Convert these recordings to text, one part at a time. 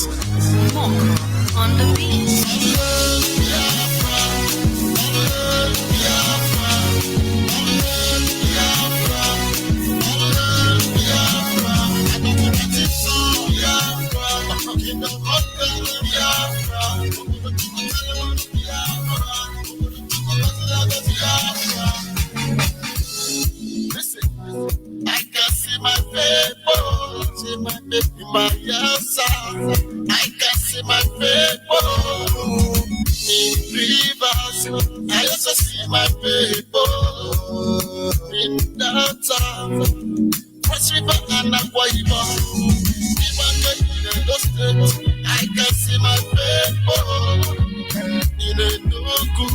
On the beat. Listen, I can see my people, see my baby, my yes, I can see my people in rivers. I also see my people in downtown, Cross River and Akwa Ibom. Even in those states, I can see my people in Enugu.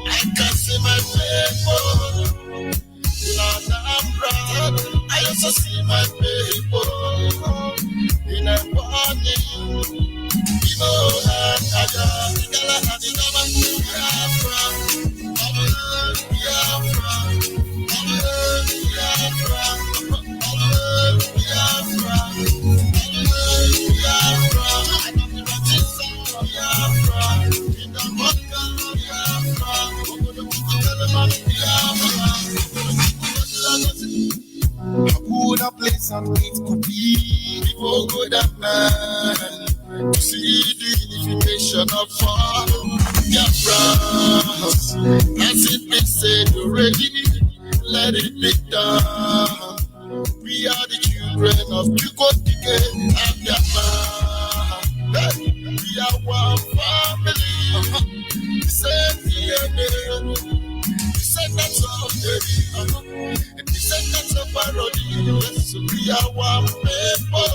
I can see my people. I also see my people in a warning. You know, Biafra, would a place and it could be before good and man to see the unification of all Biafra. As it been said already, let it be done. We are the children of Chukotike and Biafra. We are one family. We say DNA. We say that's all there is. Descendants of parody, yes, we are one people.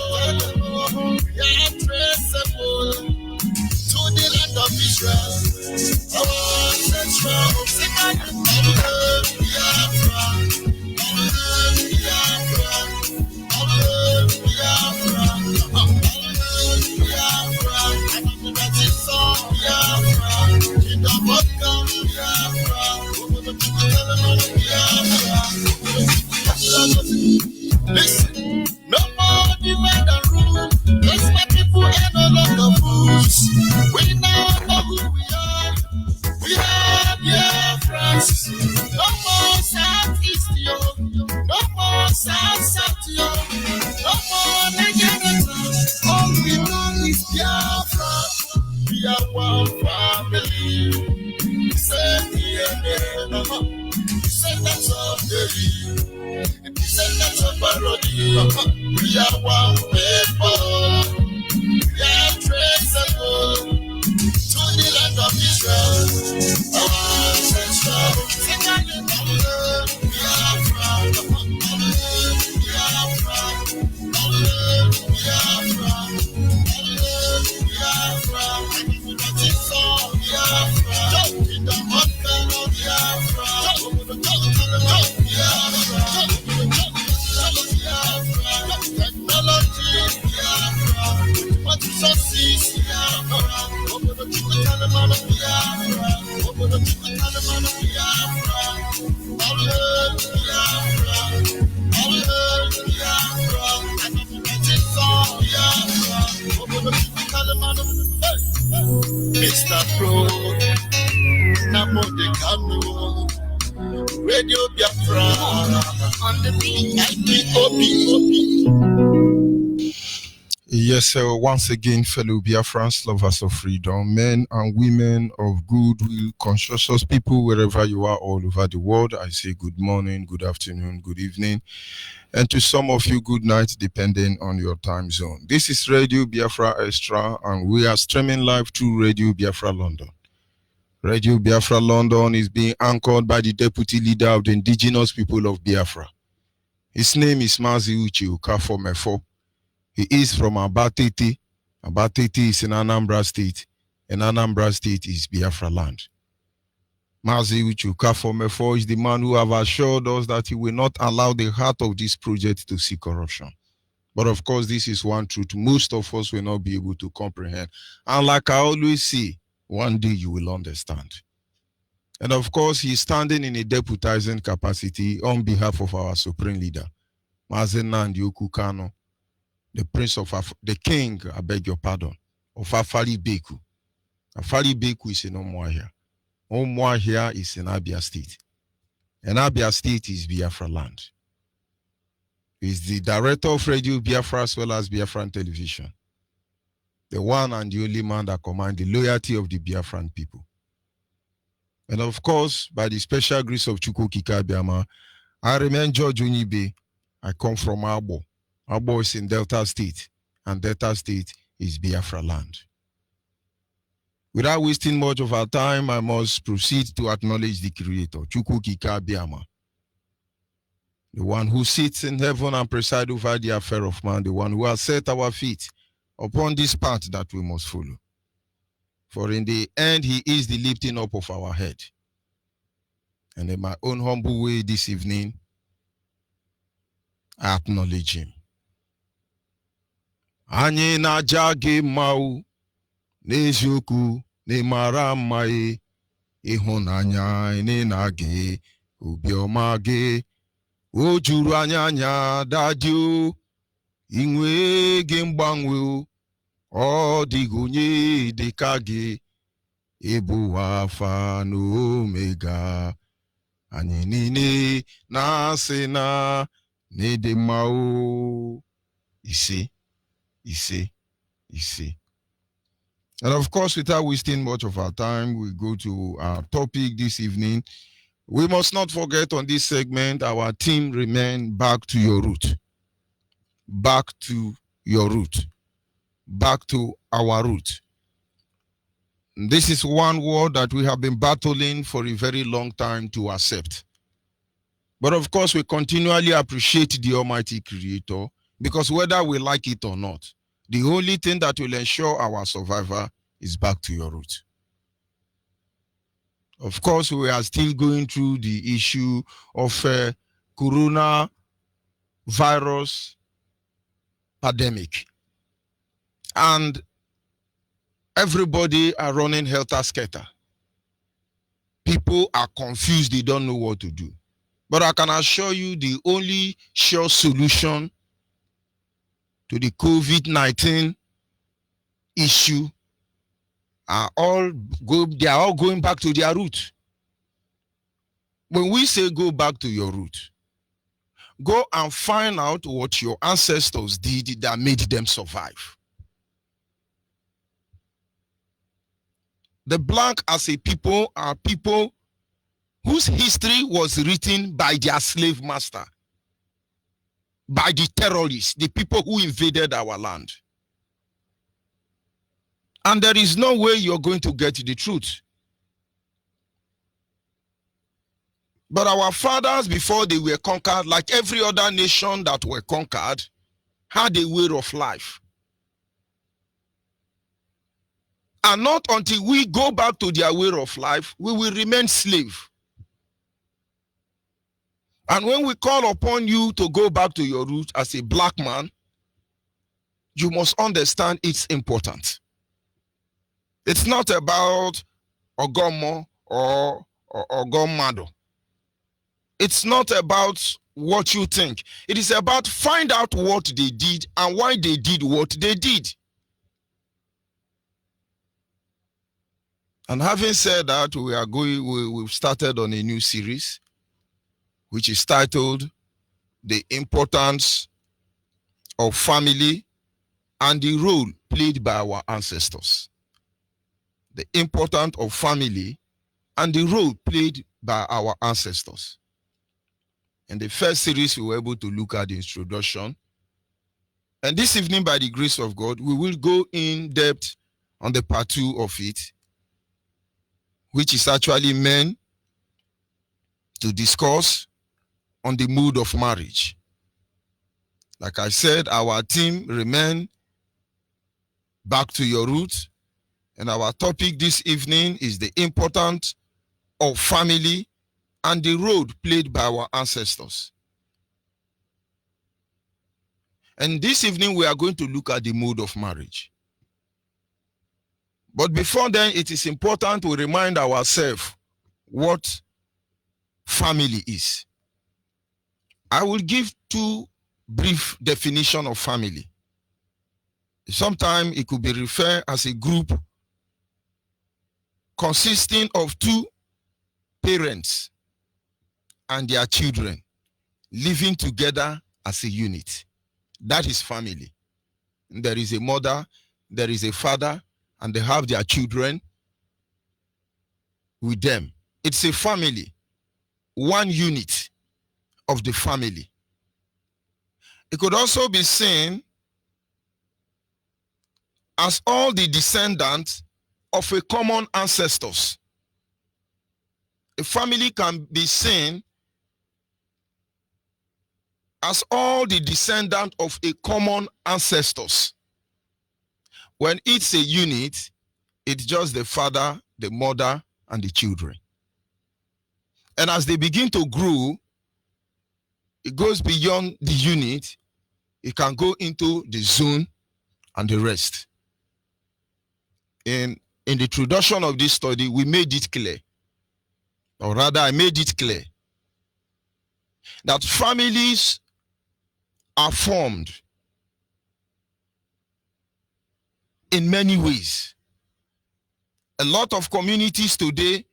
We are traceable to the land of Israel. Our ancestral second Biafra, Biafra, Biafra, Biafra, that is all Biafra. Kingdom of God, Biafra, listen, no more divide and rule. Yes, my people are no longer fools. We now know who we are. We are Biafrans. No more Southeast, yo. No more South, yo. No more Nigerians. All we know is Biafra. We are one family. Say DNA. Say that's all there is. Descendants of parody, we are one people. We are traceable to the land of Israel. Our ancestral Biafra, Biafra, Biafra, Biafra, that is all Biafra. In the mother of Biafra, technology, what is us is over the people tell them on the Biafra, over the people tell them on the Biafra, all Biafra, and that is all Biafra, over the people tell them on the Mr. Pro, Namo de Kano, Radio Biafra, On the beat. Yes, sir. Once again, fellow Biafrans, lovers of freedom, men and women of goodwill, conscientious people, wherever you are all over the world, I say good morning, good afternoon, good evening, and to some of you, good night, depending on your time zone. This is Radio Biafra Extra, and we are streaming live through Radio Biafra London. Radio Biafra London is being anchored by the deputy leader of the indigenous people of Biafra. His name is Mazi Uche Okafor-Mefo. He is from Abatete. Abatete is in Anambra State, and Anambra State is Biafra land. Mazi Uche Okafor-Mefo is the man who have assured us that he will not allow the heart of this project to see corruption. But of course, this is one truth most of us will not be able to comprehend. And like I always say, one day you will understand. And of course, he is standing in a deputizing capacity on behalf of our supreme leader, Mazi Nnamdi Kanu. the prince of the king, I beg your pardon, of Afari Beku. Afari Beku is in Umuahia. Umuahia is in Abia State. And Abia State is Biafra land. He's the director of Radio Biafra as well as Biafran Television. The one and the only man that commands the loyalty of the Biafran people. And of course, by the special grace of Chukwu Kikabiama, I remain George Onyibe. I come from Abo. Abo is in Delta State, and Delta State is Biafra land. Without wasting much of our time, I must proceed to acknowledge the Creator, Chukwu Kikabiama, the one who sits in heaven and presides over the affair of man, the one who has set our feet upon this path that we must follow. For in the end, he is the lifting up of our head. And in my own humble way this evening, I acknowledge him. Anyị na-aja gị mma n'eziokwu n'ịmara mma ịhụnanya na gị obiọma gị o juru anya dadio inwe gị mgbanwe ọ dịghị onye dịka gị ịbụ Alpha na Omega anyị niile na-asị na n'ịdị mma ise. And of course, without wasting much of our time, we go to our topic this evening. We must not forget on this segment, our theme remain back to your root. Back to your root. Back to our root. This is one word that we have been battling for a very long time to accept. But of course, we continually appreciate the Almighty Creator, because whether we like it or not, the only thing that will ensure our survival is back to your root. Of course, we are still going through the issue of coronavirus pandemic. And everybody are running helter-skelter. People are confused, they don't know what to do. But I can assure you the only sure solution to the COVID-19 issue they are all going back to their root. When we say go back to your root, go and find out what your ancestors did that made them survive. The Black as a people are people whose history was written by their slave master, by the terrorists, the people who invaded our land. And there is no way you're going to get the truth. But our fathers, before they were conquered, like every other nation that were conquered, had a way of life. And not until we go back to their way of life, we will remain slave. And when we call upon you to go back to your root as a Black man, you must understand it's important. It's not about Ogomo or Ogomado. It's not about what you think. It is about find out what they did and why they did what they did. And having said that, we've started on a new series, which is titled The Importance of Family and the Role Played by Our Ancestors. The importance of family and the role played by our ancestors. In the first series, we were able to look at the introduction. And this evening, by the grace of God, we will go in depth on the part 2 of it, which is actually meant to discuss on the mood of marriage. Like I said, our theme remain back to your roots. And our topic this evening is the importance of family and the role played by our ancestors. And this evening we are going to look at the mode of marriage. But before then, it is important to remind ourselves what family is. I will give 2 brief definitions of family. Sometimes it could be referred as a group consisting of two parents and their children living together as a unit. That is family. There is a mother, there is a father, and they have their children with them. It's a family, one unit of the family. It could also be seen as all the descendants of a common ancestors. A family can be seen as all the descendants of a common ancestors. When it's a unit, it's just the father, the mother, and the children. And as they begin to grow, it goes beyond the unit. It can go into the zone and the rest. In the introduction of this study, we made it clear, or rather I made it clear, that families are formed in many ways. A lot of communities today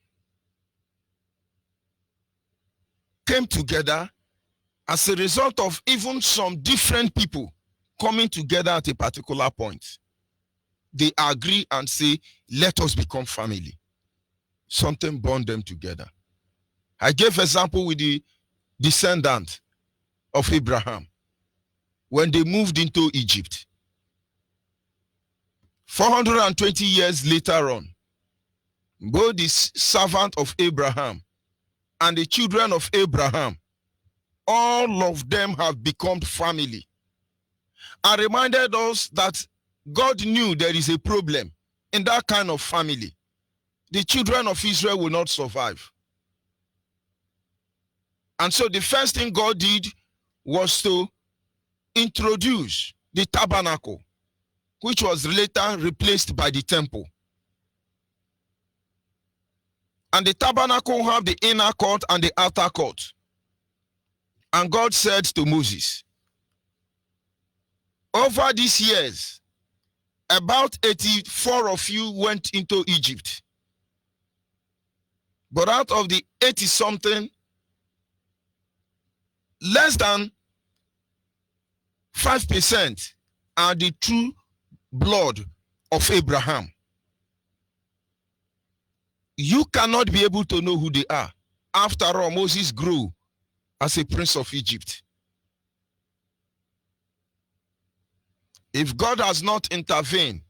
came together as a result of even some different people coming together at a particular point. They agree and say, let us become family. Something bound them together. I gave example with the descendant of Abraham when they moved into Egypt. 420 years later on, both the servant of Abraham and the children of Abraham, all of them have become family. And reminded us that God knew there is a problem in that kind of family. The children of Israel will not survive. And so the first thing God did was to introduce the tabernacle, which was later replaced by the temple. And the tabernacle have the inner court and the outer court. And God said to Moses, over these years, about 84 of you went into Egypt. But out of the 80-something, less than 5% are the true blood of Abraham. You cannot be able to know who they are. After all, Moses grew as a prince of Egypt. If God has not intervened,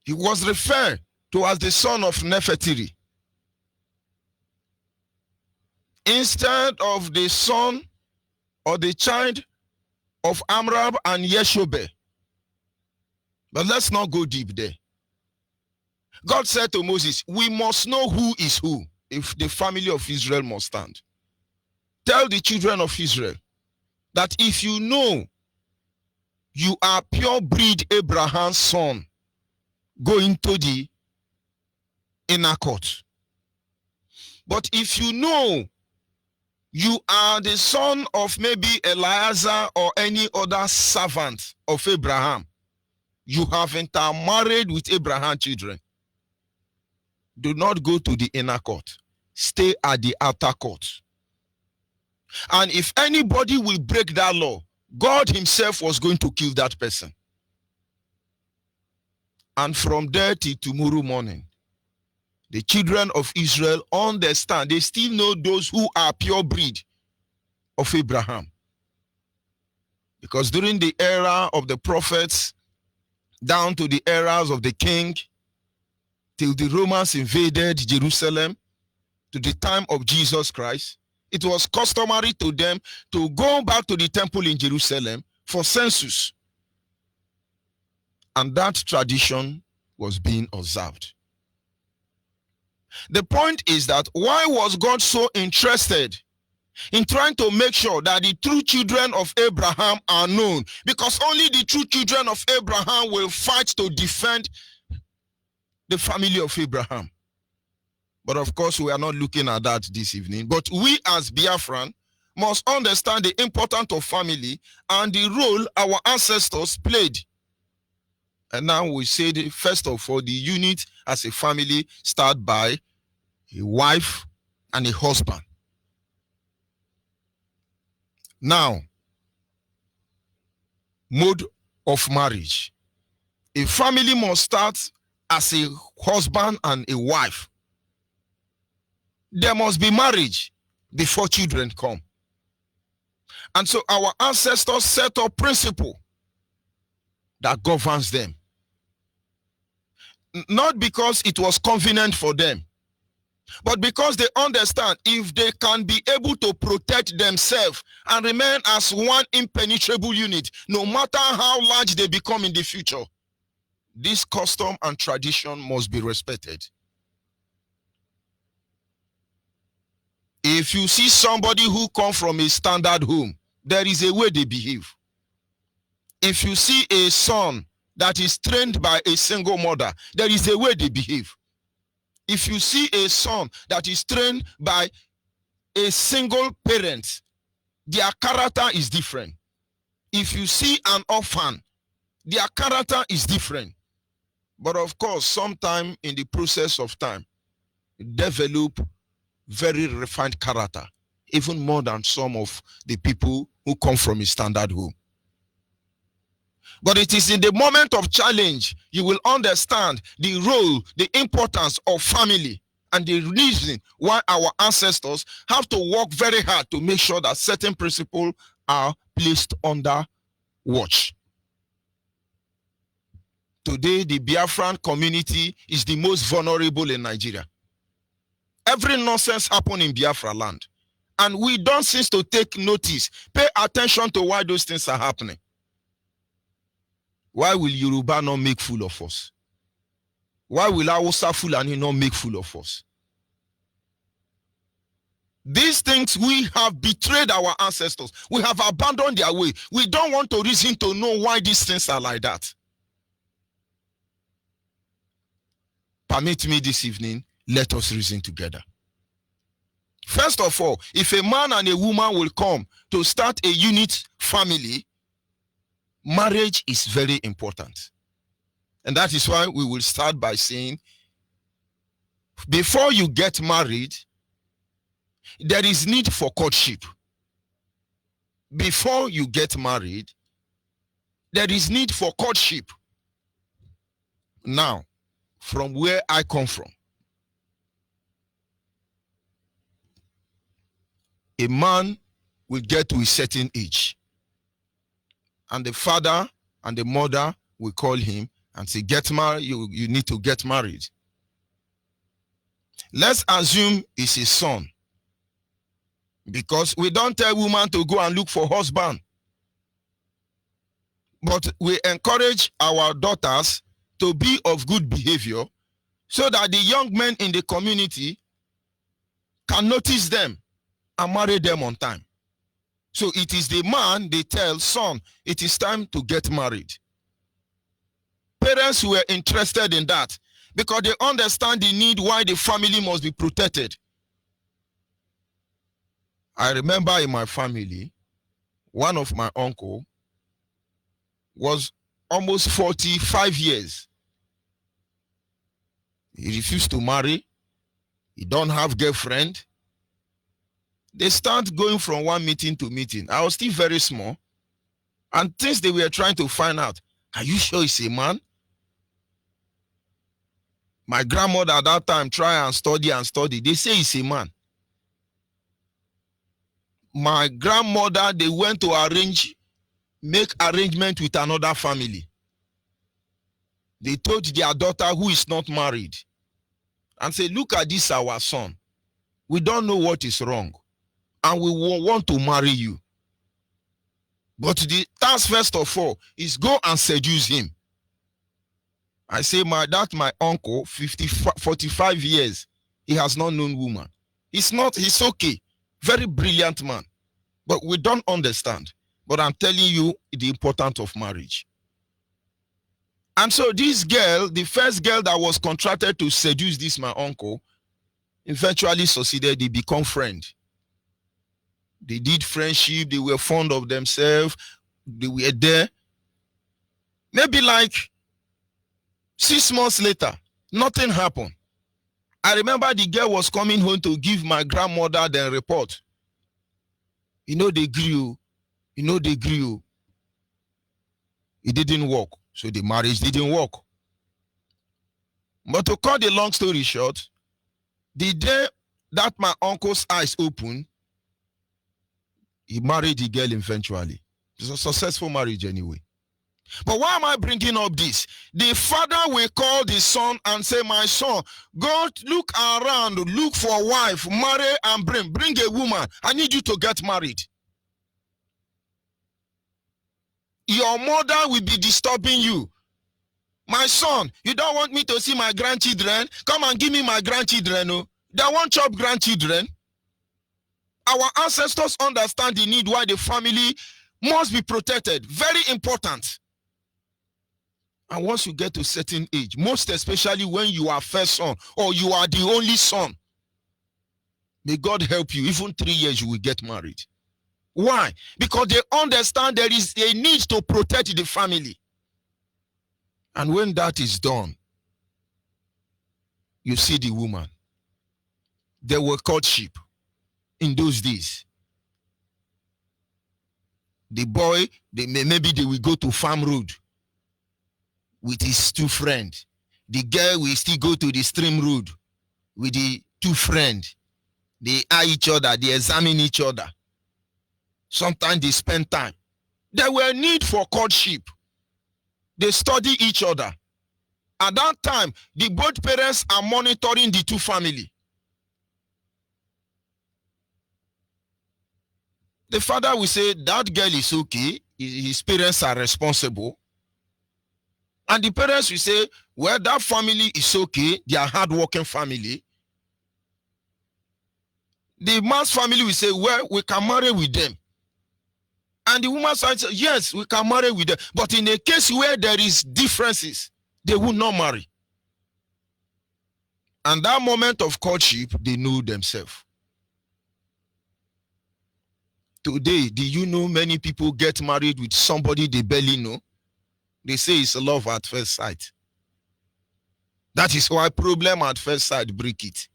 he was referred to as the son of Nefertiri, instead of the son or the child of Amram and Yeshobeh. But let's not go deep there. God said to Moses, we must know who is who if the family of Israel must stand. Tell the children of Israel that if you know you are pure breed Abraham's son, go into the inner court. But if you know you are the son of maybe Eliezer or any other servant of Abraham, you have intermarried with Abraham's children, do not go to the inner court. Stay at the outer court. And if anybody will break that law, God himself was going to kill that person. And from there till tomorrow morning, the children of Israel understand. They still know those who are pure breed of Abraham. Because during the era of the prophets, down to the eras of the king, till the Romans invaded Jerusalem, to the time of Jesus Christ, it was customary to them to go back to the temple in Jerusalem for census. And that tradition was being observed. The point is that why was God so interested in trying to make sure that the true children of Abraham are known? Because only the true children of Abraham will fight to defend the family of Abraham. But of course, we are not looking at that this evening. But we as Biafran must understand the importance of family and the role our ancestors played. And now we say, first of all, the unit as a family start by a wife and a husband. Now, mode of marriage. A family must start as a husband and a wife. There must be marriage before children come. And so our ancestors set up principle that governs them. Not because it was convenient for them, but because they understand if they can be able to protect themselves and remain as one impenetrable unit, no matter how large they become in the future, this custom and tradition must be respected. If you see somebody who comes from a standard home, there is a way they behave. If you see a son that is trained by a single mother, there is a way they behave. If you see a son that is trained by a single parent, their character is different. If you see an orphan, their character is different. But of course, sometime in the process of time, develop very refined character, even more than some of the people who come from a standard home. But it is in the moment of challenge you will understand the role, the importance of family, and the reason why our ancestors have to work very hard to make sure that certain principles are placed under watch. Today, the Biafran community is the most vulnerable in Nigeria. Every nonsense happens in Biafra land, and we don't seem to take notice, pay attention to why those things are happening. Why will Yoruba not make fool of us? Why will Hausa Fulani not make fool of us? These things, we have betrayed our ancestors. We have abandoned their way. We don't want to reason to know why these things are like that. Permit me this evening, let us reason together. First of all, if a man and a woman will come to start a unit family, marriage is very important. And that is why we will start by saying, before you get married, there is need for courtship. Before you get married, there is need for courtship. Now, from where I come from, a man will get to a certain age, and the father and the mother will call him and say, get married, you need to get married. Let's assume it's his son, because we don't tell women to go and look for husband, but we encourage our daughters to be of good behavior so that the young men in the community can notice them and marry them on time. So it is the man they tell, son, it is time to get married. Parents were interested in that because they understand the need why the family must be protected. I remember in my family, one of my uncle was almost 45 years. He refused to marry. He don't have girlfriend. They start going from one meeting to meeting. I was still very small. And things they were trying to find out, are you sure he's a man? My grandmother at that time tried and study. They say he's a man. My grandmother, they went to make arrangement with another family. They told their daughter who is not married and say, look at this, our son. We don't know what is wrong, and we want to marry you. But the task, first of all, is go and seduce him. I say, my uncle, 45 years, he has not known woman. He's okay. Very brilliant man. But we don't understand. But I'm telling you the importance of marriage. And so this girl, the first girl that was contracted to seduce my uncle, eventually succeeded. They become friends. They did friendship. They were fond of themselves. They were there. Maybe like 6 months later, nothing happened. I remember the girl was coming home to give my grandmother the report. They grew. They grew. It didn't work. So the marriage didn't work. But to cut the long story short, the day that my uncle's eyes opened, he married the girl eventually. It's a successful marriage anyway. But why am I bringing up this? The father will call the son and say, my son, go look around, look for a wife, marry and bring a woman. I need you to get married. Your mother will be disturbing you. My son, you don't want me to see my grandchildren? Come and give me my grandchildren. Oh. They want chop grandchildren. Our ancestors understand the need why the family must be protected. Very important. And once you get to a certain age, most especially when you are first son or you are the only son, may God help you. Even 3 years you will get married. Why? Because they understand there is a need to protect the family. And when that is done, you see the woman. There were courtship in those days. The boy, maybe they will go to farm road with his 2 friends. The girl will still go to the stream road with the 2 friends. They eye each other, they examine each other. Sometimes they spend time. There were need for courtship. They study each other. At that time, the both parents are monitoring the 2 family. The father will say, that girl is okay. His parents are responsible. And the parents will say, well, that family is okay. They are hardworking family. The man's family will say, well, we can marry with them. And the woman's side says, yes, we can marry with them. But in a case where there is differences, they will not marry. And that moment of courtship, they know themselves. Today, do you know many people get married with somebody they barely know? They say it's love at first sight. That is why problem at first sight break it.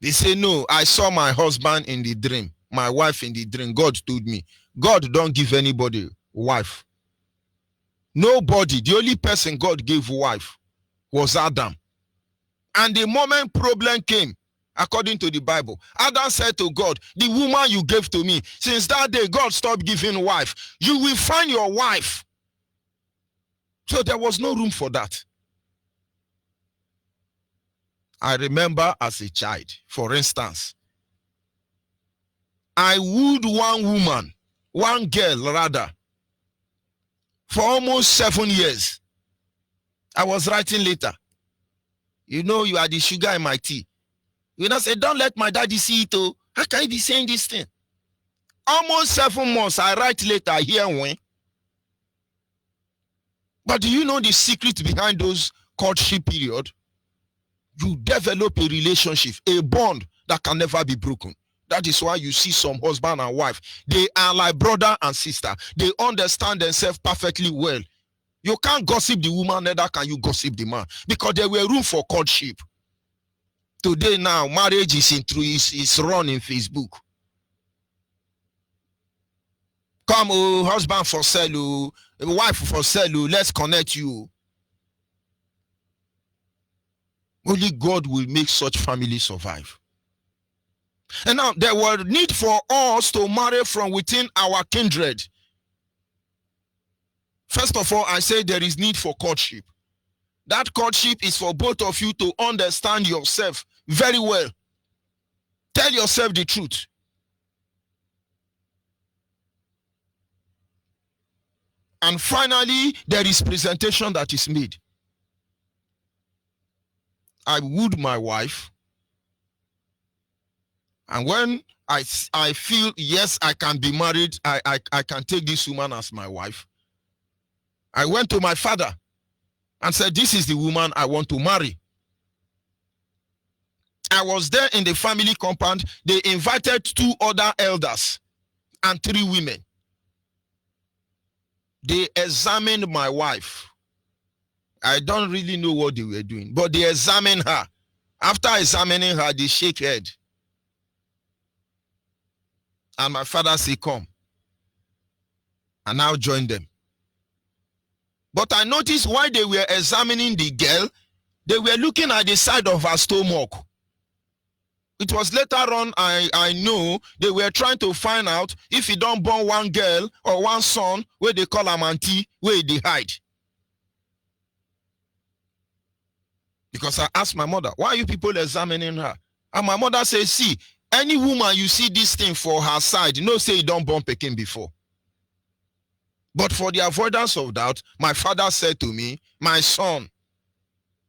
They say, no, I saw my husband in the dream, my wife in the dream. God told me. God don't give anybody wife. Nobody. The only person God gave wife was Adam. And the moment problem came, according to the Bible, Adam said to God, the woman you gave to me, since that day, God stopped giving wife. You will find your wife. So there was no room for that. I remember as a child, for instance, I wooed one girl rather, for almost 7 years. I was writing later. You know, you are the sugar in my tea. You know, say, don't let my daddy see it. Oh, how can you be saying this thing? Almost 7 months, I write later, here when. But do you know the secret behind those courtship period? You develop a relationship, a bond that can never be broken. That is why you see some husband and wife. They are like brother and sister. They understand themselves perfectly well. You can't gossip the woman, neither can you gossip the man. Because there were room for courtship. Today now, marriage is run in Facebook. Come, oh, husband for sale, oh, wife for sale, oh, let's connect you. Only God will make such families survive. And now, there was need for us to marry from within our kindred. First of all, I say there is need for courtship. That courtship is for both of you to understand yourself very well. Tell yourself the truth. And finally, there is presentation that is made. I wooed my wife. And when I feel, yes, I can be married, I can take this woman as my wife, I went to my father and said, this is the woman I want to marry. I was there in the family compound. They invited 2 other elders and 3 women. They examined my wife. I don't really know what they were doing, but they examined her. After examining her, they shake head. And my father said, come. And I'll join them. But I noticed while they were examining the girl, they were looking at the side of her stomach. It was later on I know they were trying to find out if he don't born one girl or one son where they call him auntie, where they hide. Because I asked my mother, why are you people examining her? And my mother says, see, any woman you see this thing for her side, you know, say you don't born Pekin before. But for the avoidance of doubt, my father said to me, my son,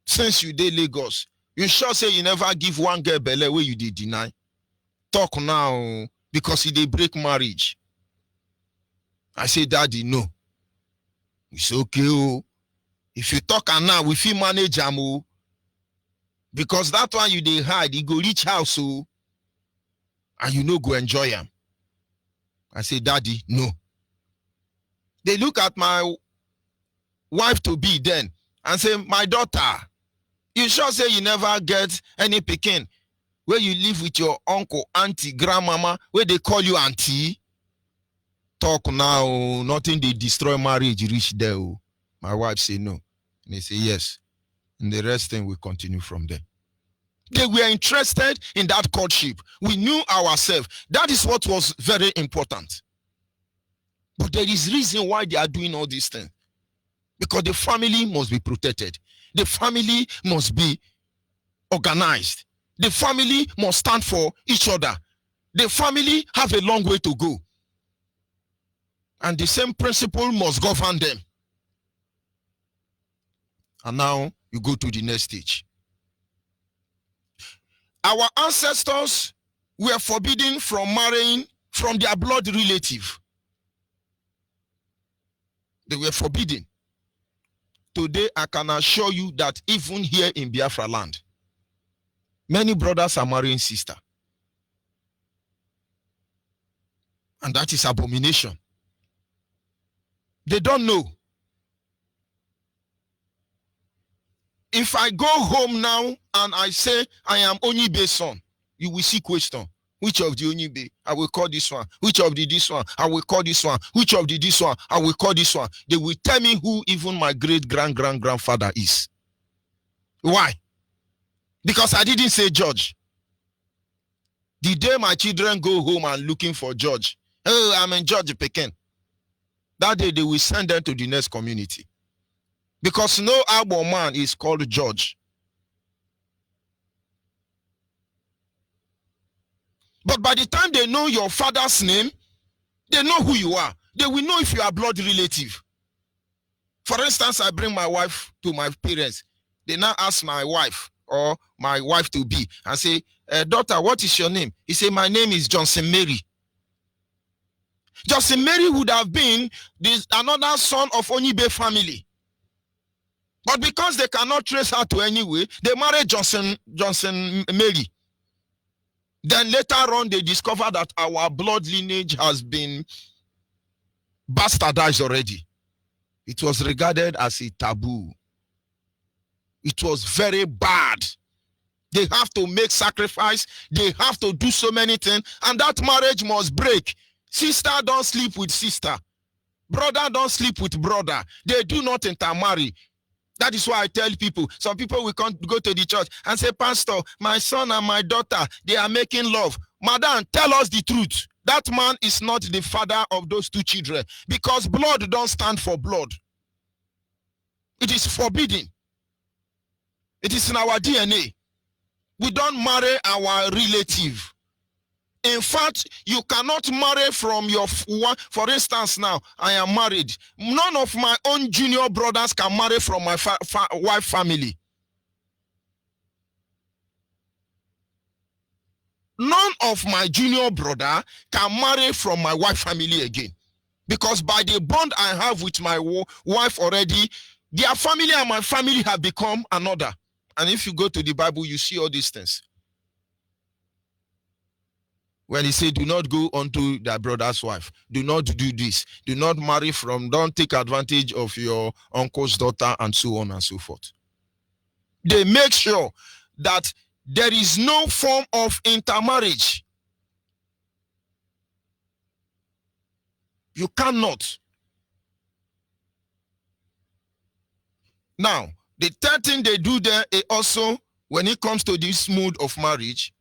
since you did Lagos, you sure say you never give one girl belle where you did deny? Talk now, because he did break marriage. I say, Daddy, no. It's okay. Oh. If you talk and now, we feel manage them. Oh. Because that one you dey hide, he go reach house. Oh, and you no go enjoy him. I say, Daddy, no. They look at my wife to be then and say, my daughter, you sure say you never get any pikin where you live with your uncle, auntie, grandmama, where they call you auntie? Talk now, nothing they destroy marriage, reach there. Oh. My wife say no. And they say yes. And the rest thing will continue from there. They were interested in that courtship. We knew ourselves. That is what was very important. But there is reason why they are doing all these things. Because the family must be protected. The family must be organized. The family must stand for each other. The family have a long way to go. And the same principle must govern them. And now you go to the next stage. Our ancestors were forbidden from marrying from their blood relative. They were forbidden. Today, I can assure you that even here in Biafra land, many brothers are marrying sister. And that is abomination. They don't know. If I go home now and I say I am Onyibe's son, you will see question. Which of the Onyibe? I will call this one. Which of the this one? I will call this one. Which of the this one? I will call this one. They will tell me who even my great-grandfather is. Why? Because I didn't say judge. The day my children go home and looking for judge, oh, I'm in Judge Pekin. That day they will send them to the next community. Because no Agbo man is called judge. But by the time they know your father's name, they know who you are. They will know if you are blood relative. For instance, I bring my wife to my parents. They now ask my wife or my wife to be and say, daughter, what is your name? He say, my name is Johnson Mary. Johnson Mary would have been another son of Onyibe family. But because they cannot trace her to anywhere, they married Johnson Mary. Then later on, they discovered that our blood lineage has been bastardized already. It was regarded as a taboo. It was very bad. They have to make sacrifice. They have to do so many things. And that marriage must break. Sister don't sleep with sister. Brother don't sleep with brother. They do not intermarry. That is why I tell people, some people will come go to the church and say, Pastor, my son and my daughter, they are making love. Madam, tell us the truth. That man is not the father of those 2 children because blood don't stand for blood. It is forbidden. It is in our DNA. We don't marry our relative. In fact, you cannot marry from your one. For instance, now I am married. None of my own junior brothers can marry from my wife family. None of my junior brother can marry from my wife family again. Because by the bond I have with my wife already, their family and my family have become another. And if you go to the Bible, you see all these things. When he said, do not go unto thy brother's wife, do not do this, do not marry from, don't take advantage of your uncle's daughter, and so on and so forth. They make sure that there is no form of intermarriage. You cannot. Now, the third thing they do there also, when it comes to this mode of marriage,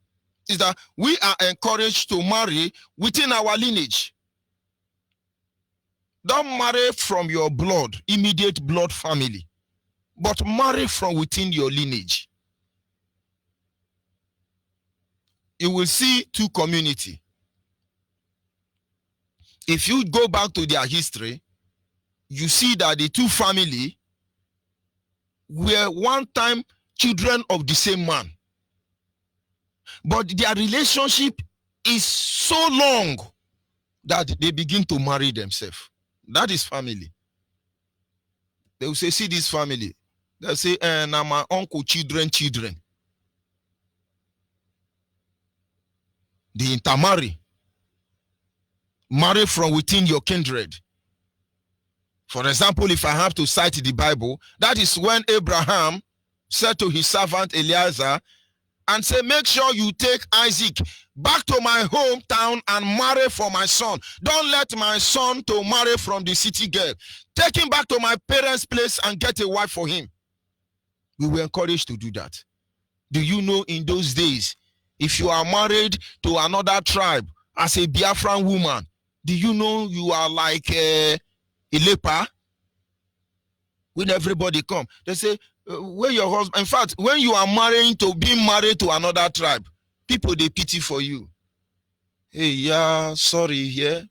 is that we are encouraged to marry within our lineage. Don't marry from your blood, immediate blood family, but marry from within your lineage. You will see two communities. If you go back to their history, you see that the two families were one time children of the same man. But their relationship is so long that they begin to marry themselves. That is family. They will say, see this family. They'll say, now my uncle, children. They intermarry. Marry from within your kindred. For example, if I have to cite the Bible, that is when Abraham said to his servant Eliezer, and say, make sure you take Isaac back to my hometown and marry for my son. Don't let my son to marry from the city girl. Take him back to my parents' place and get a wife for him. We were encouraged to do that. Do you know in those days, if you are married to another tribe as a Biafran woman, do you know you are like a leper? When everybody come, they say, when your husband, in fact, when you are being married to another tribe, people, they pity for you. Hey, yeah, sorry, yeah.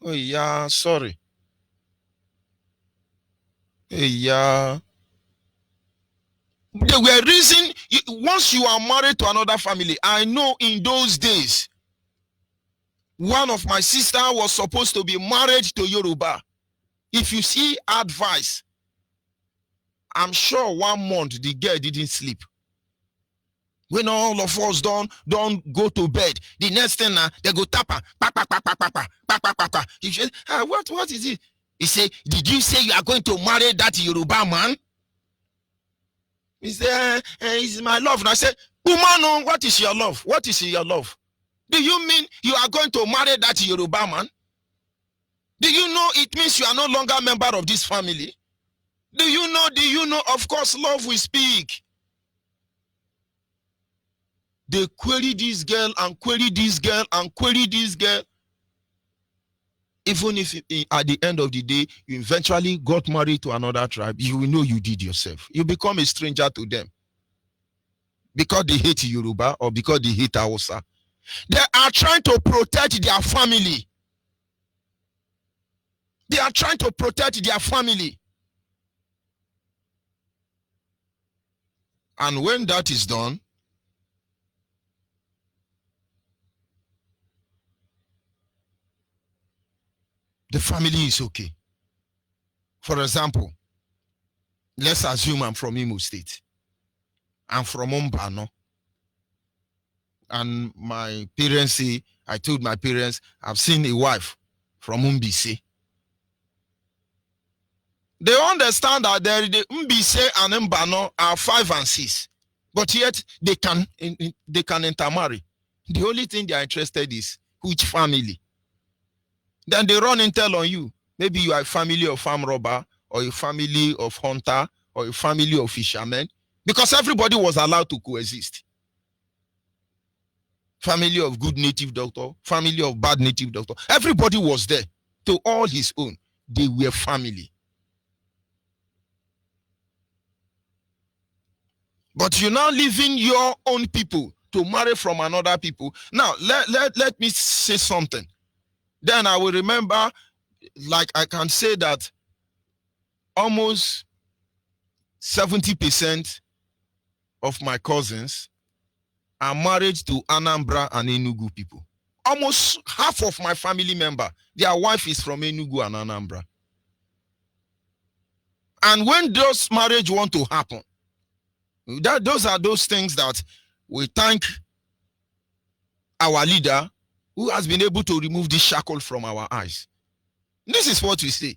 Oh, yeah, sorry. Hey, yeah. They were reason, once you are married to another family, I know in those days, one of my sister was supposed to be married to Yoruba. If you see advice, I'm sure 1 month the girl didn't sleep. When all of us don't go to bed, the next thing they go tap her. He said, what is it? He said, did you say you are going to marry that Yoruba man? He said, it's my love. And I said, woman, what is your love? What is your love? Do you mean you are going to marry that Yoruba man? Do you know it means you are no longer a member of this family? Do you know, of course, love will speak. They query this girl and query this girl and query this girl. Even if at the end of the day, you eventually got married to another tribe, you will know you did yourself. You become a stranger to them. Because they hate Yoruba or because they hate Hausa. They are trying to protect their family. They are trying to protect their family. And when that is done, the family is okay. For example, let's assume I'm from Imo State. I'm from Ombano. And my parents say, I told my parents, I've seen a wife from Umbisi. They understand that the Umbisi and Mbano are 5 and 6. But yet they can intermarry. The only thing they are interested is which family. Then they run intel on you. Maybe you are a family of farm robber, or a family of hunter, or a family of fishermen. Because everybody was allowed to coexist. Family of good native doctor, family of bad native doctor. Everybody was there. To all his own. They were family. But you're now leaving your own people to marry from another people. Now, let me say something. Then I will remember, like I can say that almost 70% of my cousins are married to Anambra and Enugu people. Almost half of my family member, their wife is from Enugu and Anambra. And when those marriages want to happen, those are those things that we thank our leader Who has been able to remove this shackle from our eyes? This is what we say.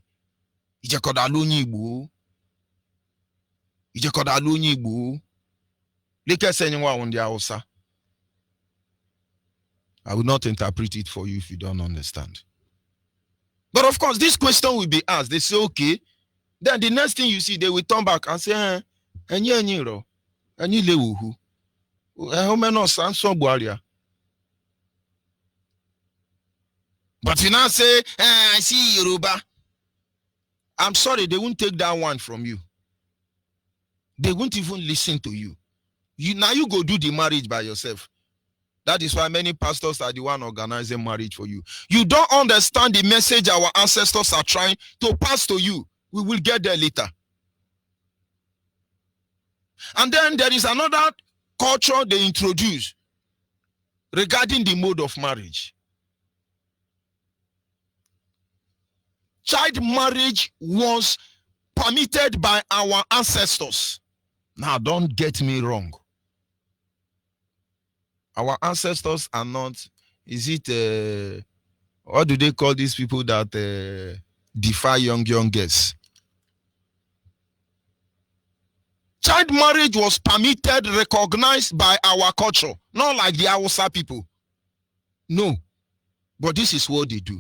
Ijekoda Onyibe. Ijekoda Onyibe. Leke senyewa on the Hausa. I will not interpret it for you if you don't understand. But of course, this question will be asked. They say, okay. Then the next thing you see, they will turn back and say, Enyi lewuhu. But you now say, I see Yoruba. I'm sorry, they won't take that one from you. They won't even listen to you. Now you go do the marriage by yourself. That is why many pastors are the one organizing marriage for you. You don't understand the message our ancestors are trying to pass to you. We will get there later. And then there is another culture they introduce regarding the mode of marriage. Child marriage was permitted by our ancestors. Now, don't get me wrong. Our ancestors are not, is it, what do they call these people that defy young girls? Child marriage was permitted, recognized by our culture, not like the Hausa people. No, but this is what they do.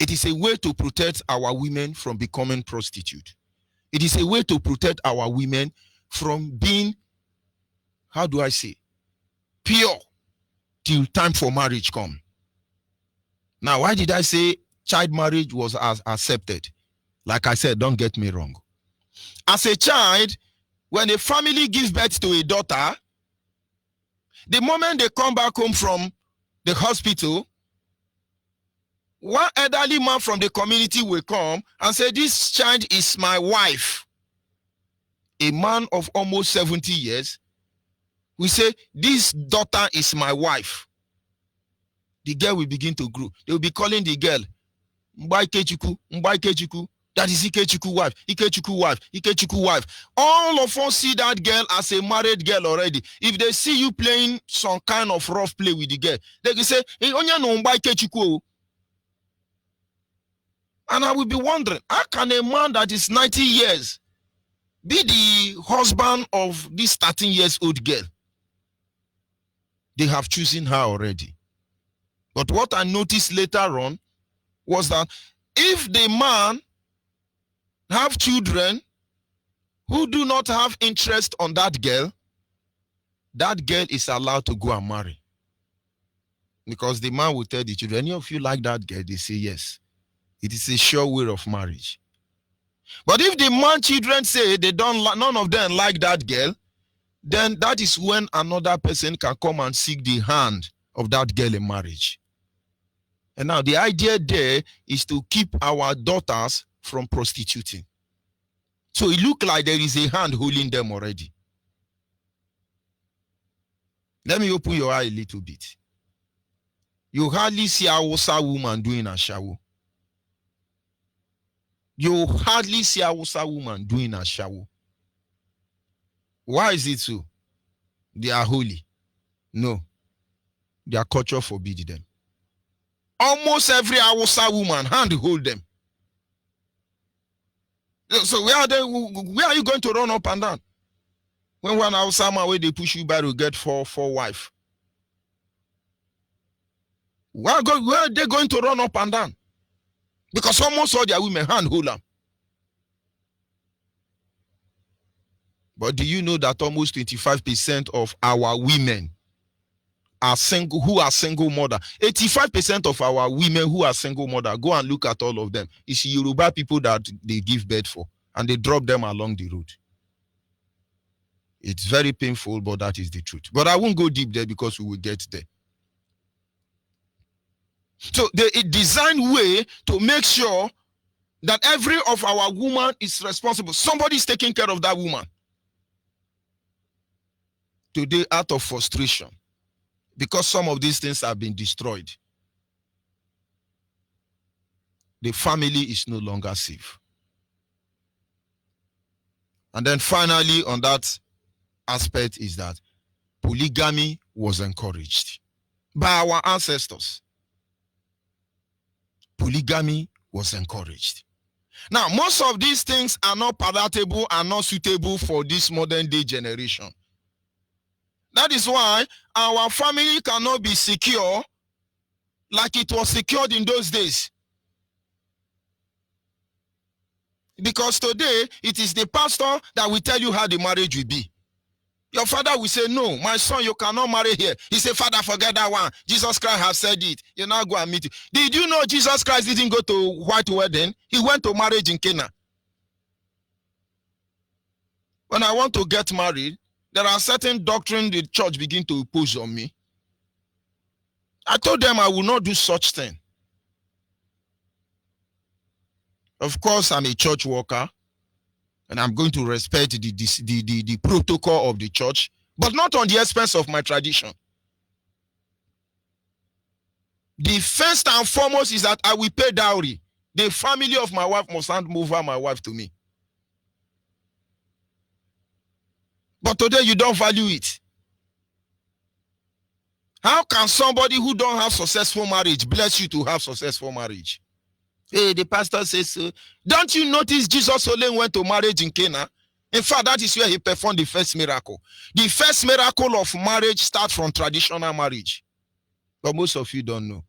It is a way to protect our women from becoming prostitutes. It is a way to protect our women from being, how do I say, pure till time for marriage come. Now, why did I say child marriage was accepted? Like I said, don't get me wrong. As a child, when a family gives birth to a daughter, the moment they come back home from the hospital, one elderly man from the community will come and say, this child is my wife. A man of almost 70 years will say, this daughter is my wife. The girl will begin to grow. They will be calling the girl, Mbaikechuku, Mbaikechuku. That is Ikechuku wife, Ikechuku wife, Ikechuku wife. All of us see that girl as a married girl already. If they see you playing some kind of rough play with the girl, they can say, hey, Onya no Mbaikechuku. And I will be wondering, how can a man that is 90 years be the husband of this 13 years old girl? They have chosen her already. But what I noticed later on was that if the man have children who do not have interest on that girl is allowed to go and marry. Because the man will tell the children, any of you like that girl? They say yes. It is a sure way of marriage. But if the man children say they don't, none of them like that girl, then that is when another person can come and seek the hand of that girl in marriage. And now the idea there is to keep our daughters from prostituting. So it looks like there is a hand holding them already. Let me open your eye a little bit. You hardly see a Hausa woman doing a shower. You hardly see a Hausa woman doing a shower. Why is it so? They are holy. No. Their culture forbids them. Almost every Hausa woman hand hold them. So where are you going to run up and down? When one Hausa man where they push you by to get four wife. Where are they going to run up and down? Because almost all their women hand hold them. But do you know that almost 25% of our women are single, who are single mother? 85% of our women who are single mother, go and look at all of them. It's Yoruba people that they give birth for, and they drop them along the road. It's very painful, but that is the truth. But I won't go deep there because we will get there. So they design way to make sure that every of our woman is responsible. Somebody is taking care of that woman. Today, out of frustration, because some of these things have been destroyed, the family is no longer safe. And then finally, on that aspect is that polygamy was encouraged. by our ancestors. Polygamy was encouraged. Now, most of these things are not palatable and not suitable for this modern day generation. That is why our family cannot be secure like it was secured in those days. Because today, it is the pastor that will tell you how the marriage will be. Your father will say, no, my son, you cannot marry here. He said, Father, forget that one. Jesus Christ has said it. You now go and meet it. Did you know Jesus Christ didn't go to white wedding? He went to marriage in Cana. When I want to get married, there are certain doctrines the church begin to impose on me. I told them I will not do such thing. Of course, I'm a church worker, and I'm going to respect the protocol of the church, but not on the expense of my tradition. The first and foremost is that I will pay dowry. The family of my wife must hand over my wife to me. But today you don't value it. How can somebody who don't have successful marriage bless you to have successful marriage? Hey, the pastor says so. Don't you notice Jesus only went to marriage in Cana? In fact, that is where he performed the first miracle. The first miracle of marriage starts from traditional marriage. But most of you don't know.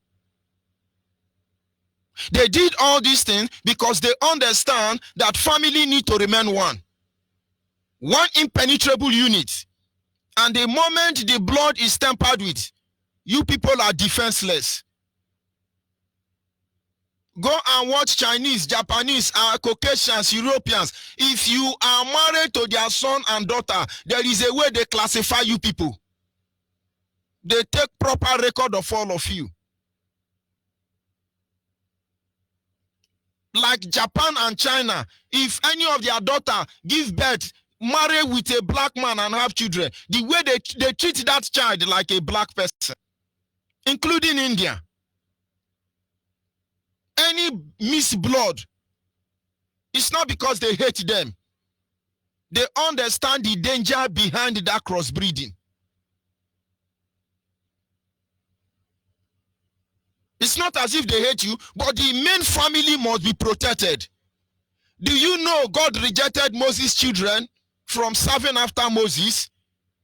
They did all these things because they understand that family need to remain one impenetrable unit. And the moment the blood is tampered with, you people are defenseless. Go and watch Chinese, Japanese, Caucasians, Europeans. If you are married to their son and daughter, there is a way they classify you people. They take proper record of all of you. Like Japan and China, if any of their daughter give birth, marry with a black man and have children, the way they treat that child like a black person, including India. Any mixed blood, it's not because they hate them. They understand the danger behind that crossbreeding. It's not as if they hate you, but the main family must be protected. Do you know God rejected Moses' children from serving after Moses?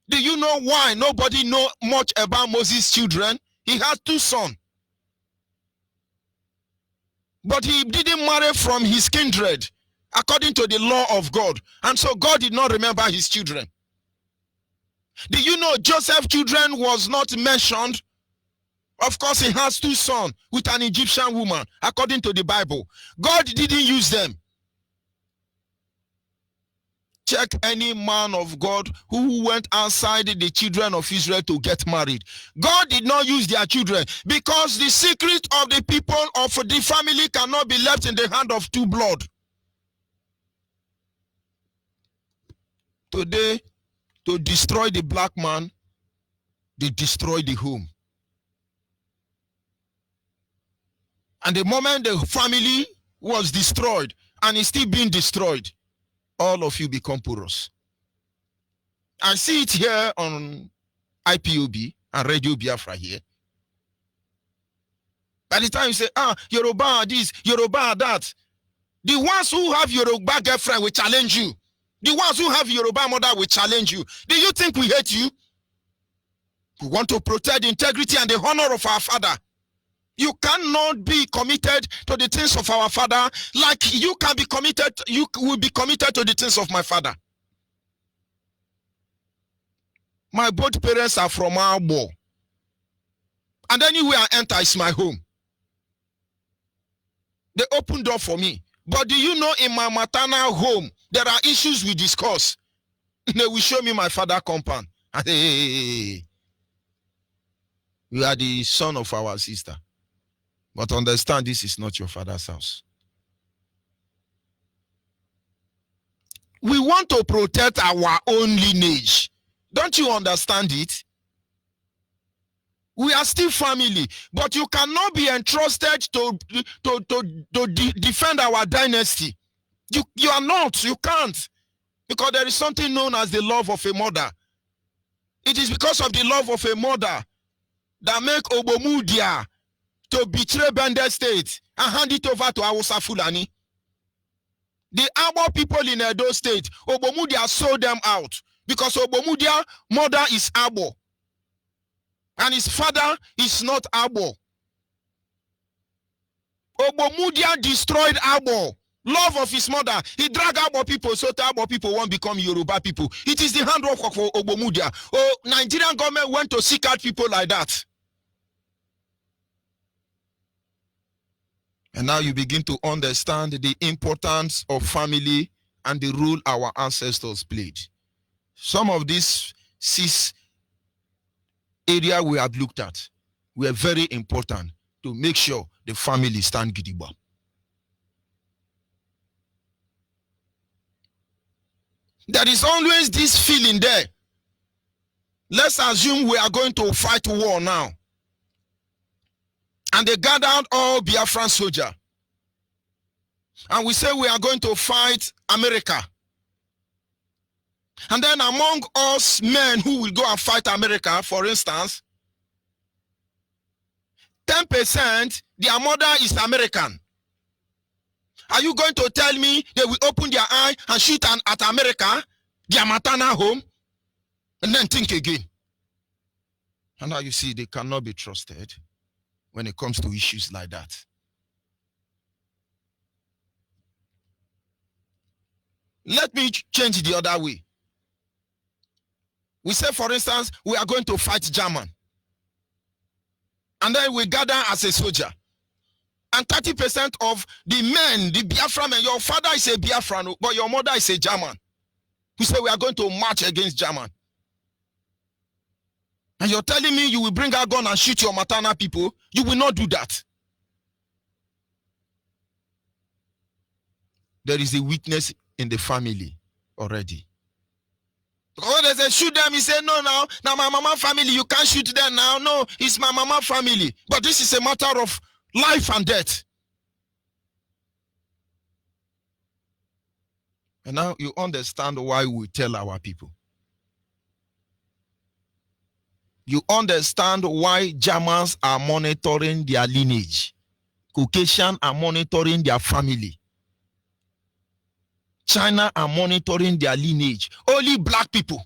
Do you know why nobody knows much about Moses' children? He had 2 sons. But he didn't marry from his kindred, according to the law of God. And so God did not remember his children. Do you know Joseph's children was not mentioned? Of course, he has 2 sons with an Egyptian woman, according to the Bible. God didn't use them. Check any man of God who went outside the children of Israel to get married. God did not use their children because the secret of the people of the family cannot be left in the hand of 2 blood. Today, to destroy the black man, they destroy the home. And the moment the family was destroyed and is still being destroyed, all of you become porous. I see it here on IPOB and Radio Biafra here. By the time you say, Yoruba this, Yoruba that, the ones who have Yoruba girlfriend will challenge you. The ones who have Yoruba mother will challenge you. Do you think we hate you? We want to protect the integrity and the honor of our father. You cannot be committed to the things of our father like you can be committed, you will be committed to the things of my father. My both parents are from our war. And anywhere I enter is my home. They open door for me. But do you know in my maternal home, there are issues we discuss. They will show me my father compound. And hey, you are the son of our sister. But understand, this is not your father's house. We want to protect our own lineage. Don't you understand it? We are still family, but you cannot be entrusted to defend our dynasty. You are not. You can't. Because there is something known as the love of a mother. It is because of the love of a mother that make Obomudia to betray Bende State and hand it over to Hausa Fulani. The Abo people in Edo State, Obomudia sold them out because Obomudia mother is Abo and his father is not Abo. Obomudia destroyed Abo. Love of his mother. He dragged Abo people so that Abo people won't become Yoruba people. It is the handwork of Obomudia. Oh, Nigerian government went to seek out people like that. And now you begin to understand the importance of family and the role our ancestors played. Some of these 6 areas we have looked at were very important to make sure the family stand gidigba. There is always this feeling there. Let's assume we are going to fight war now. And they gathered all Biafran soldiers. And we say we are going to fight America. And then among us men who will go and fight America, for instance, 10% their mother is American. Are you going to tell me they will open their eye and shoot at America, their maternal home, and then think again? And now you see they cannot be trusted when it comes to issues like that. Let me change the other way. We say, for instance, we are going to fight German. And then we gather as a soldier. And 30% of the men, the Biafra men, your father is a Biafran, but your mother is a German. We say we are going to march against German. And you're telling me you will bring a gun and shoot your maternal people? You will not do that. There is a weakness in the family already. Oh, they say shoot them. He said, no, now my mama family, you can't shoot them now. No, it's my mama family. But this is a matter of life and death. And now you understand why we tell our people. You understand why Germans are monitoring their lineage. Caucasians are monitoring their family. China are monitoring their lineage. Only black people.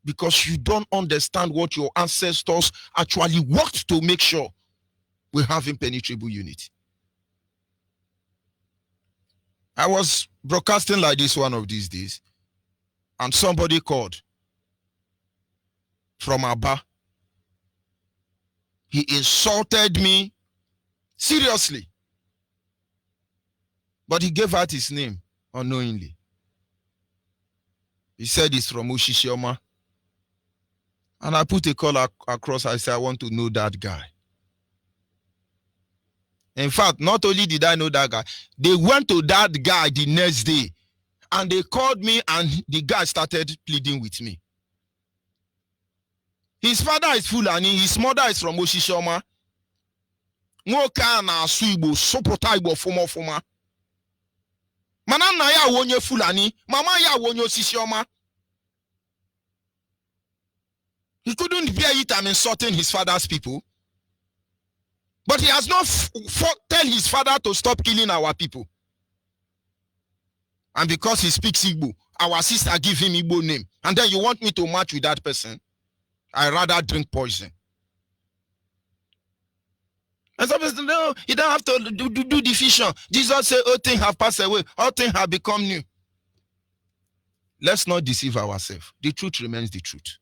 Because you don't understand what your ancestors actually worked to make sure we have impenetrable unity. I was broadcasting like this one of these days, and somebody called from Aba. He insulted me seriously, but he gave out his name unknowingly. He said it's from Oshishioma. And I put a call across. I said, I want to know that guy. In fact, not only did I know that guy, they went to that guy the next day and they called me and the guy started pleading with me. His father is Fulani, his mother is from Oshishioma. Nwoke na asu Igbo, sopota Igbo fuma. Mana na ya wonye Fulani, mama ya wonye Oshishioma. He couldn't bear it and insulting his father's people. But he has not tell his father to stop killing our people. And because he speaks Igbo, our sister give him Igbo name. And then you want me to match with that person? I rather drink poison. And some people say, no, you don't have to do division. Jesus said, all things have passed away. All things have become new. Let's not deceive ourselves. The truth remains the truth.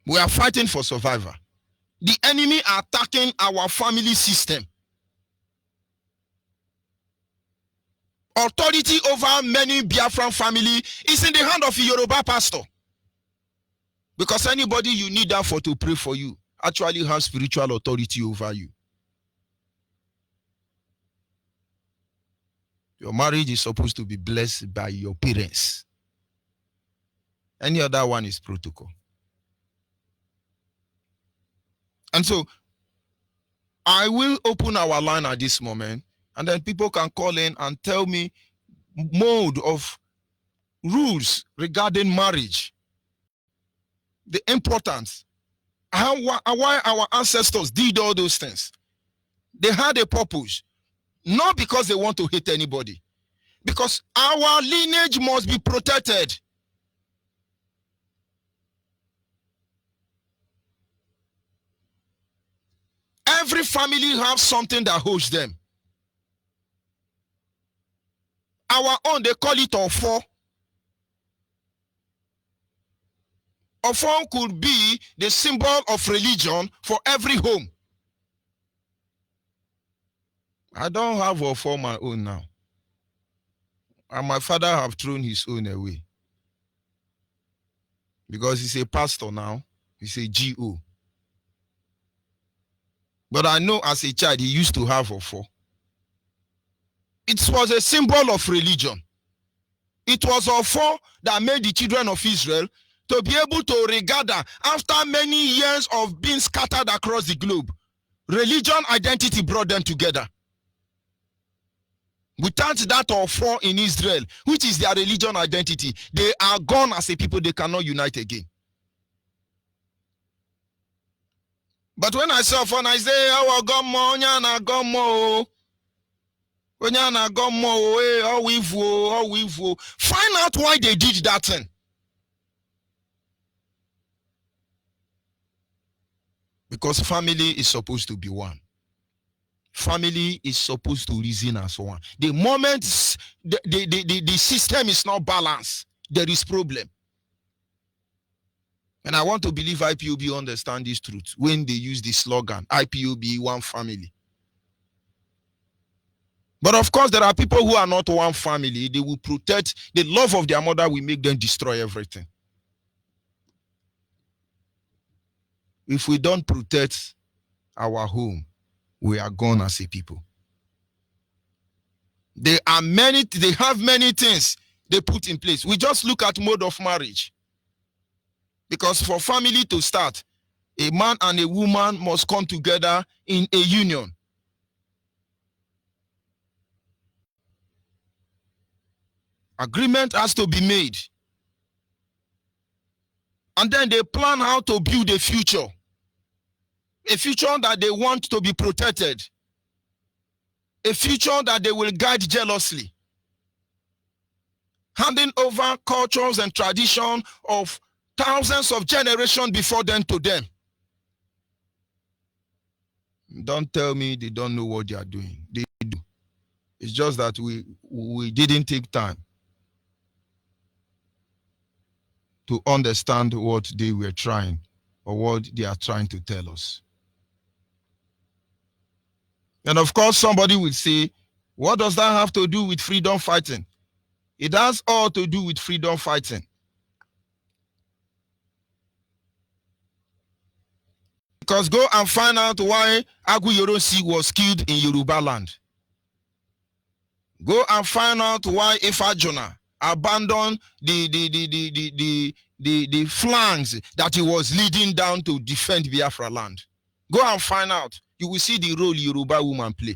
We are fighting for survival. The enemy are attacking our family system. Authority over many Biafran family is in the hand of a Yoruba pastor. Because anybody you need that for to pray for you actually has spiritual authority over you. Your marriage is supposed to be blessed by your parents. Any other one is protocol. And so, I will open our line at this moment, and then people can call in and tell me mode of rules regarding marriage. the importance, why our ancestors did all those things. They had a purpose, not because they want to hate anybody, because our lineage must be protected. Every family has something that holds them. Our own, they call it Ofo. Ofo could be the symbol of religion for every home. I don't have Ofo my own now. And my father have thrown his own away. Because he's a pastor now. He's a GO. But I know as a child, he used to have Ofo. It was a symbol of religion. It was Ofo that made the children of Israel to be able to regather after many years of being scattered across the globe. Religion identity brought them together. Without that Ofo in Israel, which is their religion identity, they are gone as a people. They cannot unite again. But when I saw Ofo, I say, oh, find out why they did that thing. Because family is supposed to be one. Family is supposed to reason as one. The moment the system is not balanced, there is problem. And I want to believe IPOB understand this truth when they use the slogan, IPOB, one family. But of course, there are people who are not one family. They will protect the love of their mother, will make them destroy everything. If we don't protect our home, we are gone as a people. They have many things they put in place. We just look at mode of marriage. Because for family to start, a man and a woman must come together in a union. Agreement has to be made. And then they plan how to build a future. A future that they want to be protected. A future that they will guide jealously. Handing over cultures and tradition of thousands of generations before them to them. Don't tell me they don't know what they are doing. They do. It's just that we didn't take time to understand what they were trying or what they are trying to tell us. And of course, somebody will say, what does that have to do with freedom fighting? It has all to do with freedom fighting. Because go and find out why Agu Yorosi was killed in Yoruba land. Go and find out why Ifa Jonah abandoned the flanks that he was leading down to defend Biafra land. Go and find out. You will see the role Yoruba woman play.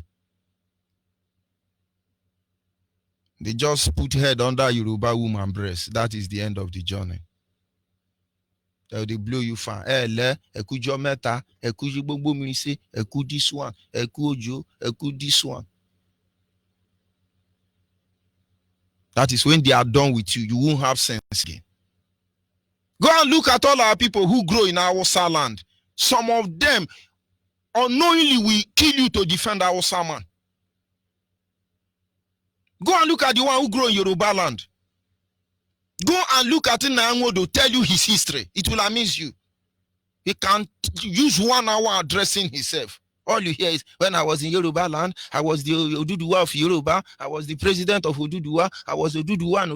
They just put head under Yoruba woman breast. That is the end of the journey. They blow you fan. Ekujo meta, ekuji gbogbo minise, eku this one, eku ojo, eku this one. That is when they are done with you, you won't have sense again. Go and look at all our people who grow in our land. Some of them unknowingly will kill you to defend our man. Go and look at the one who grew in Yoruba land. Go and look at Nango to tell you his history. It will amaze you. He can use 1 hour addressing himself. All you hear is, when I was in Yoruba land, I was the Oduduwa of Yoruba, I was the president of Oduduwa, I was Oduduwa and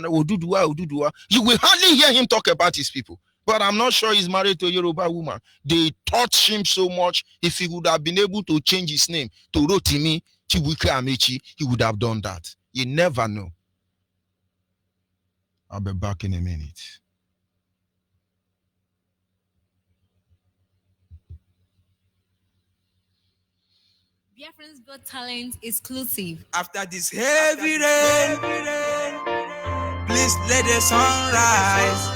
Oduduwa. You will hardly hear him talk about his people. But I'm not sure he's married to a Yoruba woman. They touched him so much. If he would have been able to change his name to Rotimi Chibuike Amechi, he would have done that. You never know. I'll be back in a minute. Biafra's Got Talent exclusive. After this heavy rain, please let the sun rise.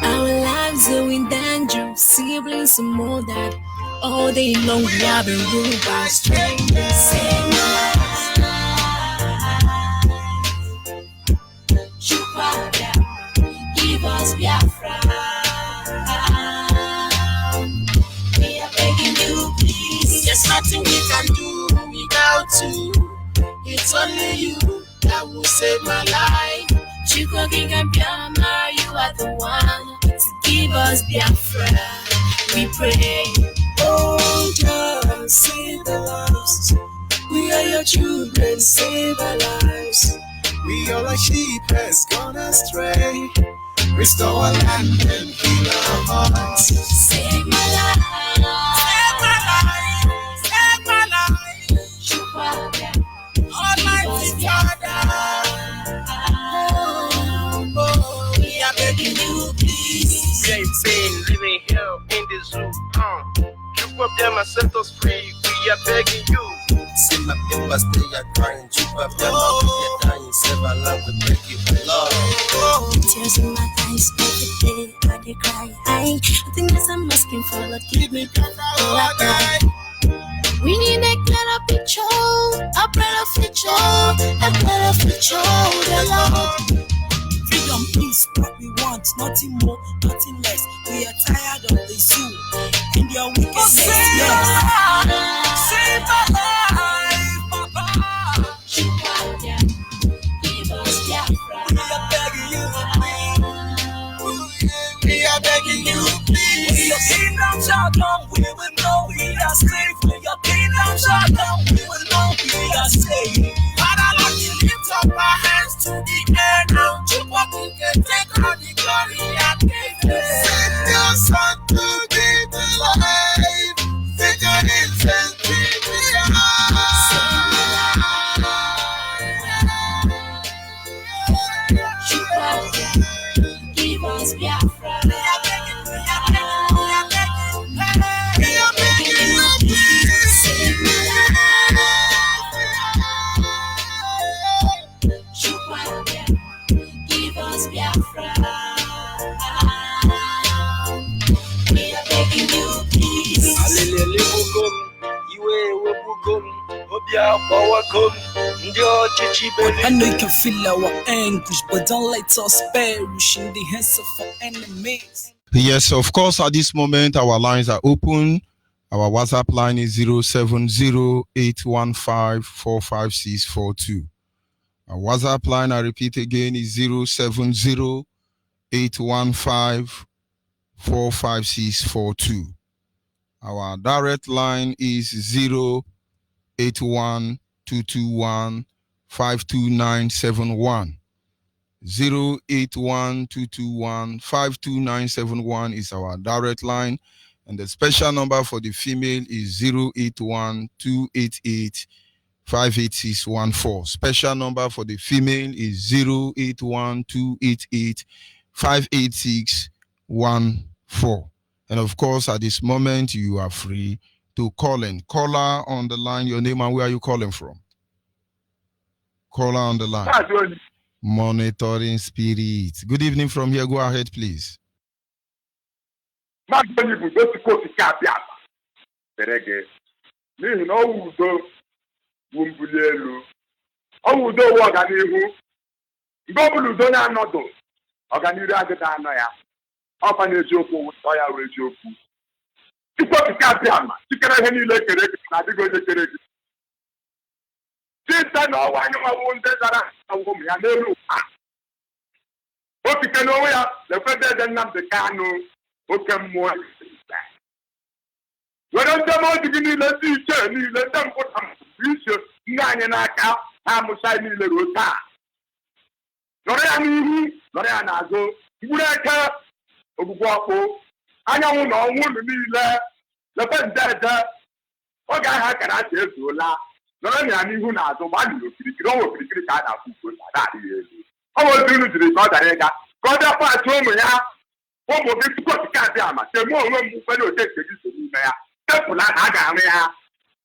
I will friends who in danger, siblings and more that all day long we have been ruled by strangers. Save my life, Chukwaka, give us Biafra. We are begging you, please. There's nothing we can do without you. It's only you that will save my life. Chukwaka and Biafra, you are the one to give us Biafra. We pray. Oh, God, save our lives. We are your children, save our lives. We are like sheep has gone astray. Restore our land and heal our hearts. Save my life. Save my life. Chukwaka, Almighty Father. we are begging you, please. Great pain living here in the zoo. You up them and set us free. We are begging you. See my papers, they are crying. You up them, we are dying. Save our land, we beg you for love. Tears in my eyes every day, I dey cry. I think that I'm asking for Lord, give me power. We need a clearer picture, a better future, a better future, the Lord. Freedom, peace, what we want, nothing more, nothing less. We are tired of the zoo and your wickedness. Yes. Save my life, Papa. Chukwaka, give us Biafra. We are begging you, we are begging you, please. Your kingdom shall come, we will know we are safe. When your kingdom shall come, we will know we are safe. Father, Lord, we lift up our hands to the air now. Chukwaka can take all the glory and praise. Send your son to give the life. Send your infant to be Chukwaka, give us Biafra. We are begging you, please. Save my life. Chukwaka, give us Biafra. We are begging you, please. Alelele bugom, iwe bugom, obia bawagom, ndio chichi beli. I know you can feel our anguish, but don't let us perish in the hands of our enemies. Yes, of course, at this moment, our lines are open. Our WhatsApp line is 070-815-45642. Our WhatsApp line, I repeat again, is 070-815-45642. Our direct line is 081-221-52971. 081-221-52971 is our direct line. And the special number for the female is 081-288-58614. Special number for the female is 081-288-58614. And of course, at this moment, you are free to call in. Caller on the line, your name and where are you calling from? Caller on the line. Monitoring spirit. Good evening from here. Go ahead, please. N'ihi na ọwụ udo bụ mbuli elu, ọwụ udo bụ ọganihu. Mgbe ọ bụla udo na-anọdụ, ọganihu adịghị anọ ya. Ọkwa n'eziokwu ọ ya wụ eziokwu. Chukwu okike abịa ma chikere ihe niile kere eke na adịghị onye kere eke. Site na ọnwa anyị nwawo ndị zara ahụhụ ya n'elu ụwa. Okike n'onwe ya na-ekwede eze Nnamdi Kanu oke mmụọ. Were ndị mmadụ gị niile ndị iche niile ndị mpụta iche ndị anyị n'aka ha amụcha niile ruo taa. Nọrọ ya n'ihu, nọrọ ya n'azụ, mkpụrụ eke, ogbugbu ọkpụ, anyanwụ na ọnwụ unu niile, lepe ndeede, oge ahụ akara aka ezuola, nọrọ ya n'ihu na azụ, gbanịrị okirikiri, ọnwa okirikiri ka a na-akwụ ugbo na adịghị elu. Ọ bụ otu unu jiri ka ọ dara ịga, ka ọ bịa paati ụmụ ya, ụmụ gị tupu okike abịa ama, chemụ onwe m kwere ote nke gị so n'ime ya. Tepụla na a ga-arụ ya.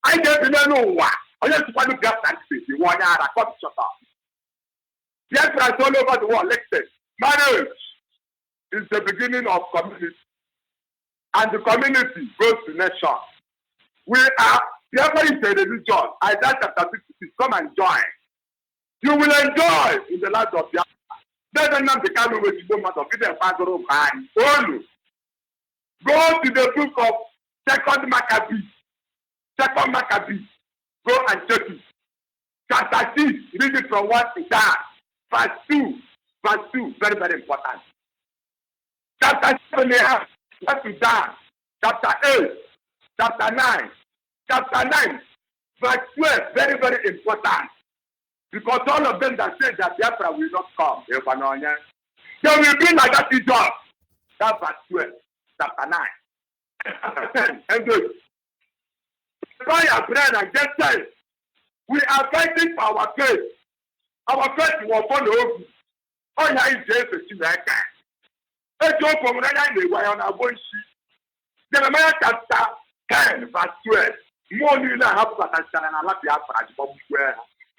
Anyị ga-ebinye n'ụwa onye tụkwanụ Biafra steeti nwe onye ara kọpịchọta. Biafra all over the world elected marriage is the beginning of community. And the community goes to nation. Biafra is a religion. Isaiah chapter 66, come and join. You will enjoy in the land of Biafra. Doesn't not become a way to go matter. Go to the book of Second Maccabees. Go and check it. Chapter 6, read it from 1 to 10. Verse 2, very, very important. Chapter 7, 1 to 10. Chapter 8, chapter 9. Chapter 9, verse 12, very, very important. Because all of them that say that Biafra will not come, they will be like that Israel. That's verse 12, chapter 9. Chapter 10, and good. Try your friend and just say, we are fighting for our faith. Our faith will follow. Oh, yeah, it's just a like that. Let's go from the way on our voice. Jeremiah chapter 10, verse 12. More than I have got a son and I love Biafra.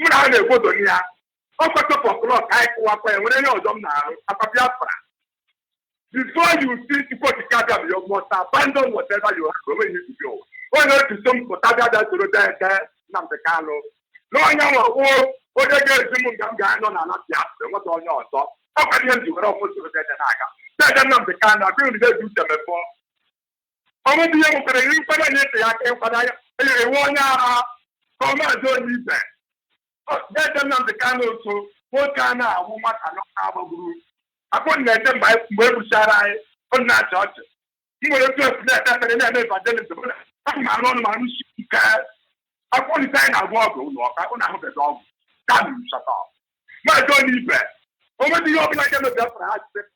You know, they go to here. Up at 2 o'clock, I go up and when I know them now, up at Biafra. Before you see to go to Kabia, you must abandon whatever you are going to go. Or not to some Kotabia that to the Namtekano. No, I know what they get some Gano and not Biafra. What on your thought? How can you go to the Naga? That Namtekano, I really do them before. How many young people are in the I want to come and do Onyibe. Let them not the candle so what kind of woman cannot have a group. I couldn't let them buy Sharai on that church. You will have to let that and never done it. I'm my own man. I want to sign a walk. I want to have a dog. Come, shut up. My Onyibe. Over the open like them of Biafra.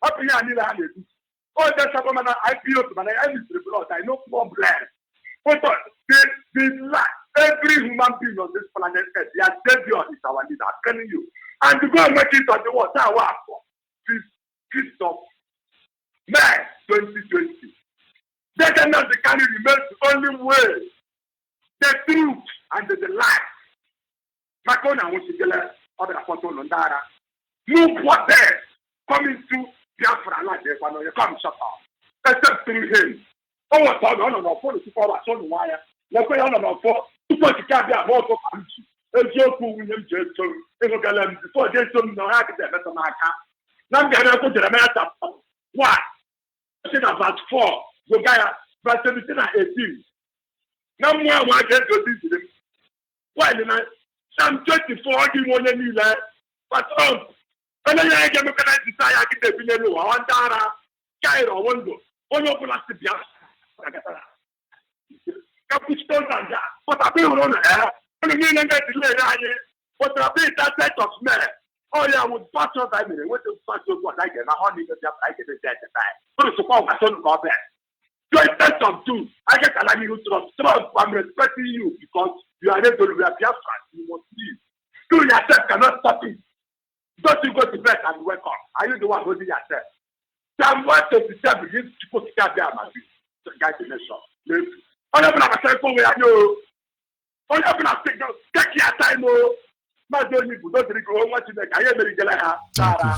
Up here, I need a hundred. Oh, that's a woman I feel, but I am the blood. I know more blessed. But every human being on this planet, their savior is our leader. I'm telling you. And to go and make it on the water, this of May 2020. That cannot the can remain the only way. The truth and the life. Makona wants to get other photo on Dara. Look what there coming to Biafra like this one. You come shut up. Except through him. Oh, what's on and off for the super on wire. Let's go on and off for super to carry a more for country. A joke with William Jason, Evocalam, before Jason, no hack at the Maca. Now I'm going to go to the matter. What? About 4, the guy, but 17 and 18. No more I get to this. Why didn't I? Some 24 you want to need that. But and then I can look at the side, I get the billion, one Dara, Cairo, one go. Oh, no, for us to be Capital and that. But I feel on the air. And the million get delayed. But I feel that set of smell. Oh, yeah, with pastor, I mean, what the pastor was like, and I only get I get a dead time. But it's a call my son about that. So it's best of two. I get a line you to I'm respecting you because you are able to be a Biafra. You must leave. You yourself cannot stop it. Don't you go to bed and wake up. Are you the one holding yourself? Psalm 127 begins to put together to guide the nation. I'm not going to say, oh, I know. I'm not going to take your time, oh. Thank you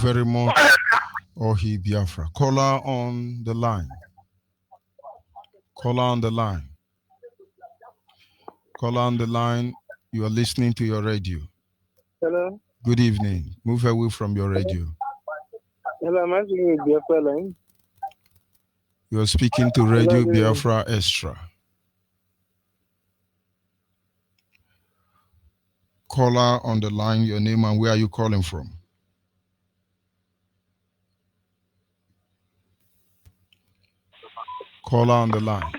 very much, Ohi Biafra. Caller on the line. Caller on the line. Caller on the line. You are listening to your radio. Hello. Good evening. Move away from your radio. Hello, I'm speaking with Biafra line. You are speaking to Radio Biafra Extra. Caller on the line, your name and where are you calling from? Caller on the line.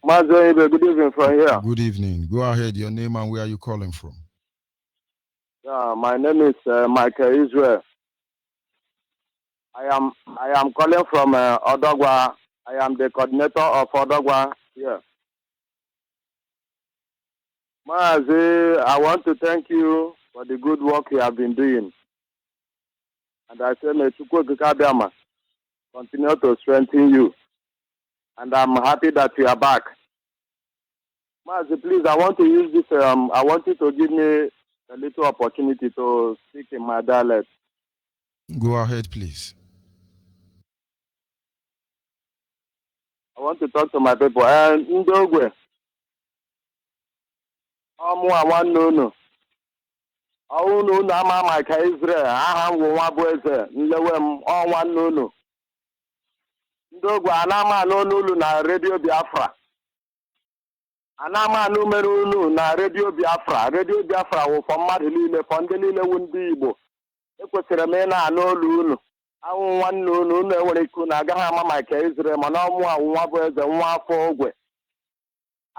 Onyibe, good evening from here. Good evening. Go ahead, your name and where are you calling from? My name is Michael Israel. I am calling from Odogwa. I am the coordinator of Odogwa here. Maazi, I want to thank you for the good work you have been doing. And I say, may Chukwu Kikabiama continue to strengthen you. And I'm happy that you are back. Maazi, please, I want to use this, I want you to give me a little opportunity to speak in my dialect. Go ahead, please. I want to talk to my people. And Ndogwe, Amu. Unu ama maka Israel aha ngwụ nwa bụ eze nlewe m ọnwa nnụnụ ndị ogwe anama anụ n'ụlọ na redio Biafra anama anụ mere unu na redio Biafra wụfọ mmadụ niile fọ ndị niile wu ndị Igbo ekwesịrị m ị na-anụ olu unu anwụ nwanne unu enwere ike unu agaghị ama maka Israel mana ọmụ anwụ nwa bụ eze nwa afọ ogwe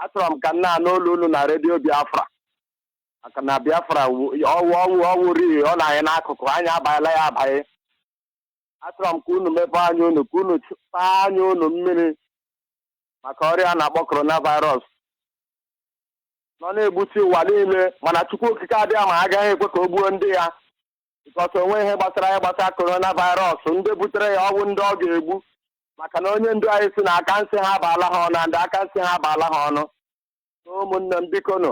achọrọ m ka m na-anụ olu unu na redio Biafra maka na Biafra ọwụri ọ na-anyị n'akụkụ anyị abaghịla ya abaghị achọrọ m ka unu mepee anya unu ka unu paa anya unu mmiri maka ọrịa a na-akpọ coronavirus nọ na-egbusi ụwa niile mana Chukwu okike adịghị ma agaghị ekwe ka o gbuo ndị ya bikọta onwe ihe gbasara ya gbasara coronavirus ndị butere ya ọgwụ ndị ọ ga-egbu maka na onye ndu anyị si na aka nsị ha abaala ha ọnụ ndị aka nsị ha abaala ha ọnụ ụmụnne m biko nụ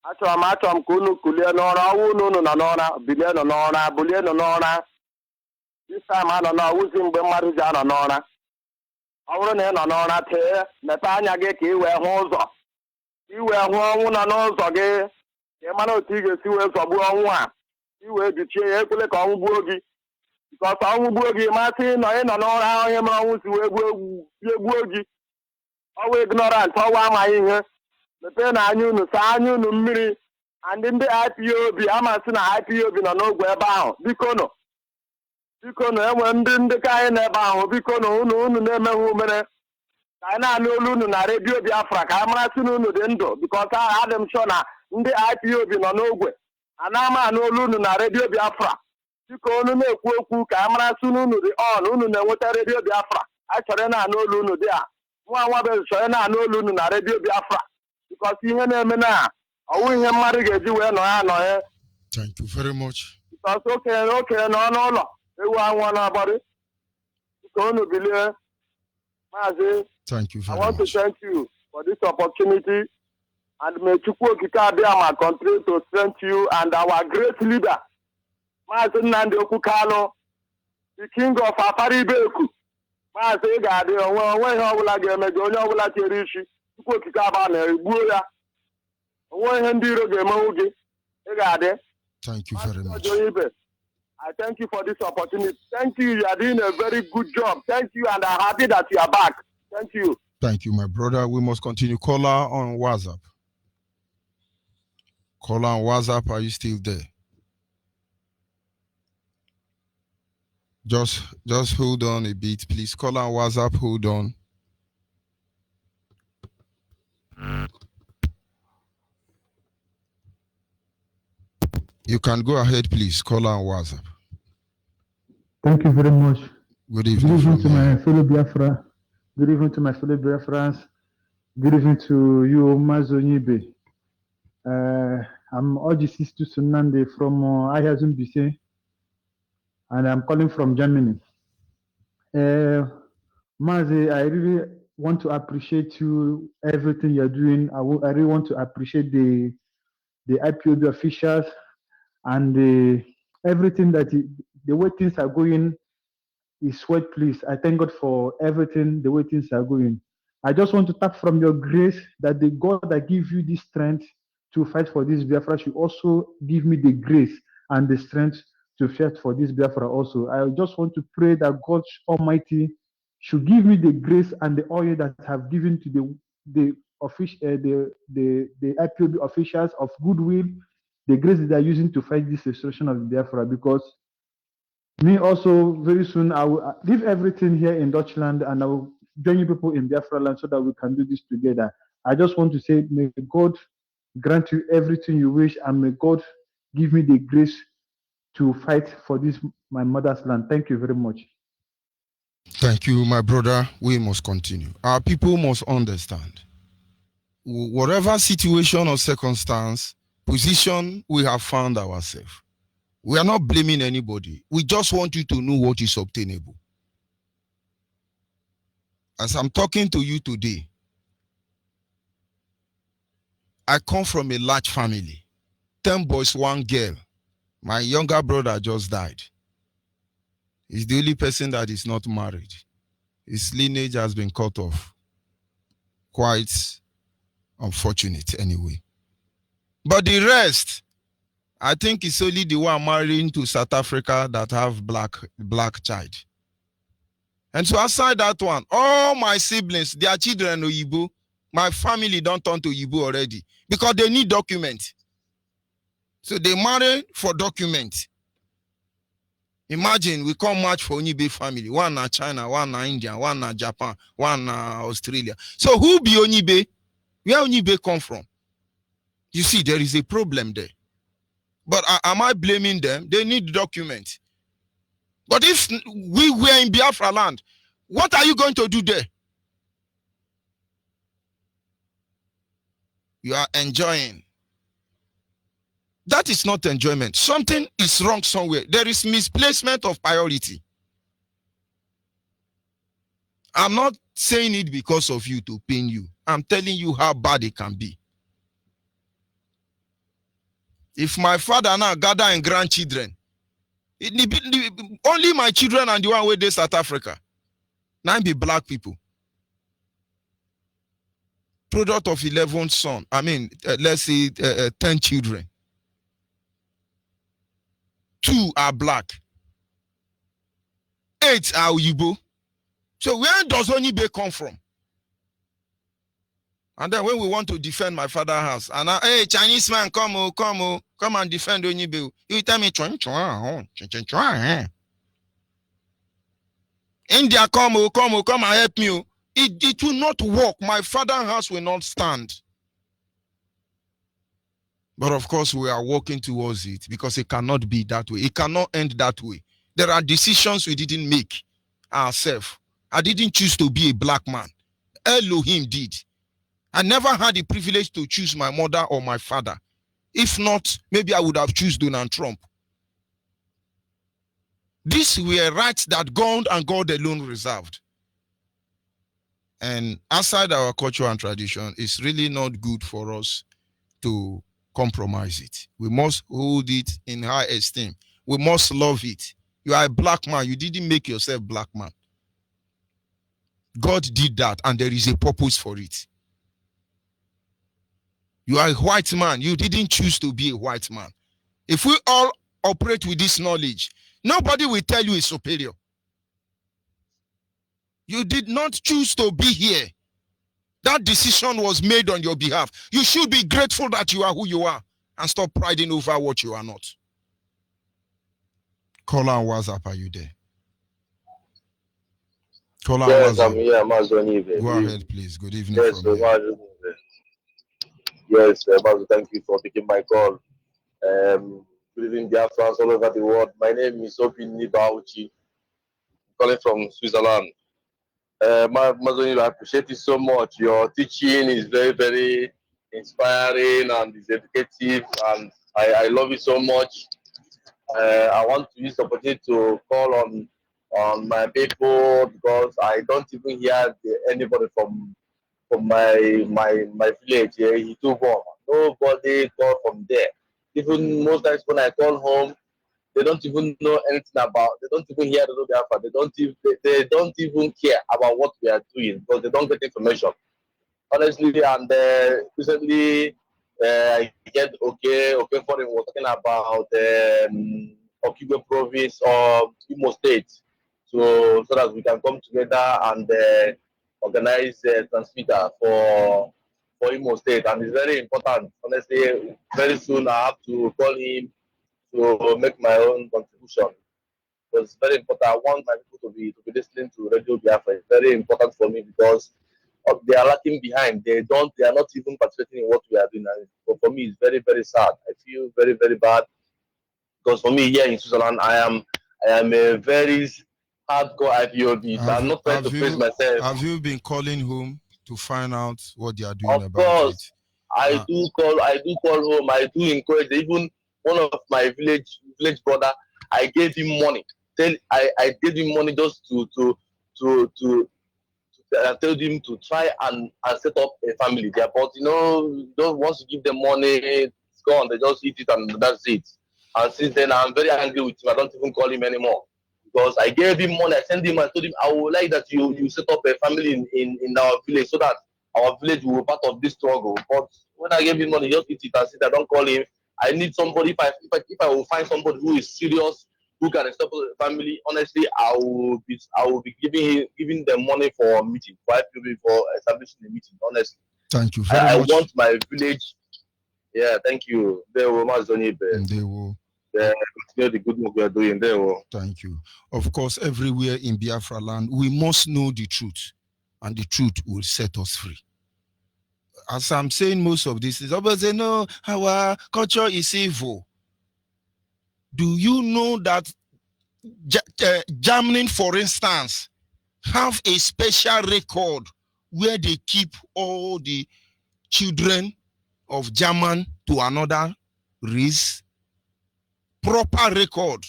achọrọ m ka unu kulie n'ụra ọnwụ unu nọ n'ụra bilienụ n'ụra bulienụ n'ụra isam anọ n'ọwụzi mgbe mmadụ ji anọ n'ụra ọ bụrụ na ị nọ n'ụra tee mepee anya gị ka ị wee hụ ụzọ ka ị wee hụ ọnwụ nọ n'ụzọ gị ka ị mara otu ị ga-esi wee zọgbuo ọnwụ a ị wee duchie ya ekwele ka ọnwụ gbuo gị bikọta ọnwụ gbuo gị masị ịnọ n'ụra onye mere ọnwụ si wee gbuo gị ọwa ignorant ọwa amaghị ihe mepee na anya unu saa anya unu mmiri ndị IPOB amasị na IPOB nọ n'ogwe ebe ahụ biko nụ enwe ndị ka anyị n'ebe ahụ biko nụ unu na-emeghe umere ka anyị na-anụ olu unu na redio Biafra ka anyị marasị na unu dị ndụ bikọta adị m sure na ndị IPOB nọ n'ogwe ana-ama anụ olu unu na redio Biafra biko unu na-ekwu okwu ka anyị marasị na unu dị unu na-enweta redio Biafra anyị chọrọ na-anụ olu unu dị a nwa be chọrọ na-anụ olu unu na redio Biafra bikọta ihe na-eme na ọwụ ihe mmadụ ga-eji wee nọ ya anọghị. Thank you very much. Bikọta okenye nọ n'ụlọ ewu anwụ n'abalị biko unu bilie Maazị. Thank you very much. I want to thank you for this opportunity and may Chukwu okike abịama continue to strengthen you and our great leader Maazị Nnamdi Okwu-Kanu, the king of Afaribeku. Maazị ị ga-adị onwe ihe ọbụla ga-eme gị onye ọbụla chere isi Chukwu okike aba na-egbuo ya onwe ihe ndị iro ga-emenwu gị ị ga-adị. Thank you very much. Onyibe, I thank you for this opportunity. Thank you. You are doing a very good job. Thank you, and I'm happy that you are back. Thank you. Thank you, my brother. We must continue. Caller on WhatsApp. Caller on WhatsApp, are you still there? Just hold on a bit, please. Caller on WhatsApp, hold on. You can go ahead, please. Caller on WhatsApp. Thank you very much. Good evening. Good evening to my fellow Biafra. Good evening to my fellow Biafrans. Good evening to you, Onyibe. I'm Ojisis Sunande from Ayazun Bise, and I'm calling from Germany. Mazi, I really want to appreciate you, everything you're doing. I really want to appreciate the IPOB officials and everything the way things are going is what please. I thank God for everything, the way things are going. I just want to tap from your grace that the God that gives you this strength to fight for this Biafra should also give me the grace and the strength to fight for this Biafra also. I just want to pray that God Almighty should give me the grace and the oil that I have given to the IPOB officials of goodwill, the grace that they are using to fight this restoration of Biafra, because me also very soon I will leave everything here in Deutschland and I will join you people in Biafra land so that we can do this together. I just want to say, may God grant you everything you wish, and may God give me the grace to fight for this my mother's land. Thank you very much. Thank you, my brother. We must continue. Our people must understand, whatever situation or circumstance, position we have found ourselves, we are not blaming anybody. We just want you to know what is obtainable. As I'm talking to you today, I come from a large family, 10 boys, 1 girl. My younger brother just died. He's the only person that is not married. His lineage has been cut off. Quite unfortunate anyway. But the rest, I think it's only the one marrying to South Africa that have black child. And so aside that one, all my siblings, their children are Igbo. My family don't turn to Igbo already because they need document. So they marry for document. Imagine we come match for Onyibe family. One na China, one na India, one na Japan, one na Australia. So who be Onyibe? Where Onyibe come from? You see, there is a problem there. But am I blaming them? They need document. But if we were in Biafra land, what are you going to do there? You are enjoying. That is not enjoyment. Something is wrong somewhere. There is misplacement of priority. I'm not saying it because of you to pain you. I'm telling you how bad it can be. If my father now gather and grandchildren, only my children and the one where they South Africa. Now be black people. Product of 11 sons. I mean, let's say 10 children. 2 are black. 8 are Igbo. So where does Onyibe come from? And then when we want to defend my father's house, and hey, Chinese man, come and defend Onyibe. You tell me, India, come and help me. It will not work. My father's house will not stand. But of course, we are working towards it because it cannot be that way. It cannot end that way. There are decisions we didn't make ourselves. I didn't choose to be a black man. Elohim did. I never had the privilege to choose my mother or my father. If not, maybe I would have chosen Donald Trump. These were rights that God and God alone reserved. And outside our culture and tradition, it's really not good for us to compromise it. We must hold it in high esteem. We must love it. You are a black man. You didn't make yourself black man. God did that, and there is a purpose for it. You are a white man. You didn't choose to be a white man. If we all operate with this knowledge, nobody will tell you it's superior. You did not choose to be here. That decision was made on your behalf. You should be grateful that you are who you are and stop priding over what you are not. Caller on WhatsApp, are you there? Caller on Yes, WhatsApp. I'm here, Onyibe. Go ahead, please. Good evening. Yes, from here. Yes, Mazu, thank you for taking my call. Good evening, dear friends all over the world. My name is Opini Bauchi, calling from Switzerland. Mazu, I appreciate it so much. Your teaching is very, very inspiring and is educative, and I love it so much. I want to use the opportunity to call on my people because I don't even hear anybody from my village here. He too gone. Nobody called from there. Even most times when I call home, they don't even know anything about. They don't even hear the Biafra. They don't even care about what we are doing because they don't get information. Honestly, and recently I get okay for him was talking about Onyibe province or Imo State, so that we can come together and organize a transmitter for Imo State, and it's very important. Honestly, very soon I have to call him to make my own contribution. It's very important. I want my people to be listening to Radio Biafra. It's very important for me because they are lacking behind. They are not even participating in what we are doing. And for me, it's very, very sad. I feel very, very bad because for me here in Switzerland, I am a very hardcore IPOB. So I'm not trying to praise myself. Have you been calling home to find out what they are doing of about course, it? I do call home. I do encourage. Even one of my village brother, I gave him money. I gave him money just to I told him to try and set up a family there. But don't want to give them money, it's gone. They just eat it and that's it. And since then, I'm very angry with him. I don't even call him anymore. because I gave him money. I sent him. I told him I would like that you set up a family in our village so that our village will be part of this struggle. But when I gave him money, he just eat it and said, I don't call him. I need somebody. If I will find somebody who is serious, who can establish a family, honestly, I will be giving them money for a meeting, for establishing a meeting. Honestly, thank you very I much. want my village. Yeah, thank you. There will They will. continue the good work we are doing. There will. Thank you. Of course, everywhere in Biafra land, we must know the truth, and the truth will set us free. As I'm saying, most of this is always say, no, our culture is evil. Do you know that Germany, for instance, have a special record where they keep all the children of German to another race? Proper record.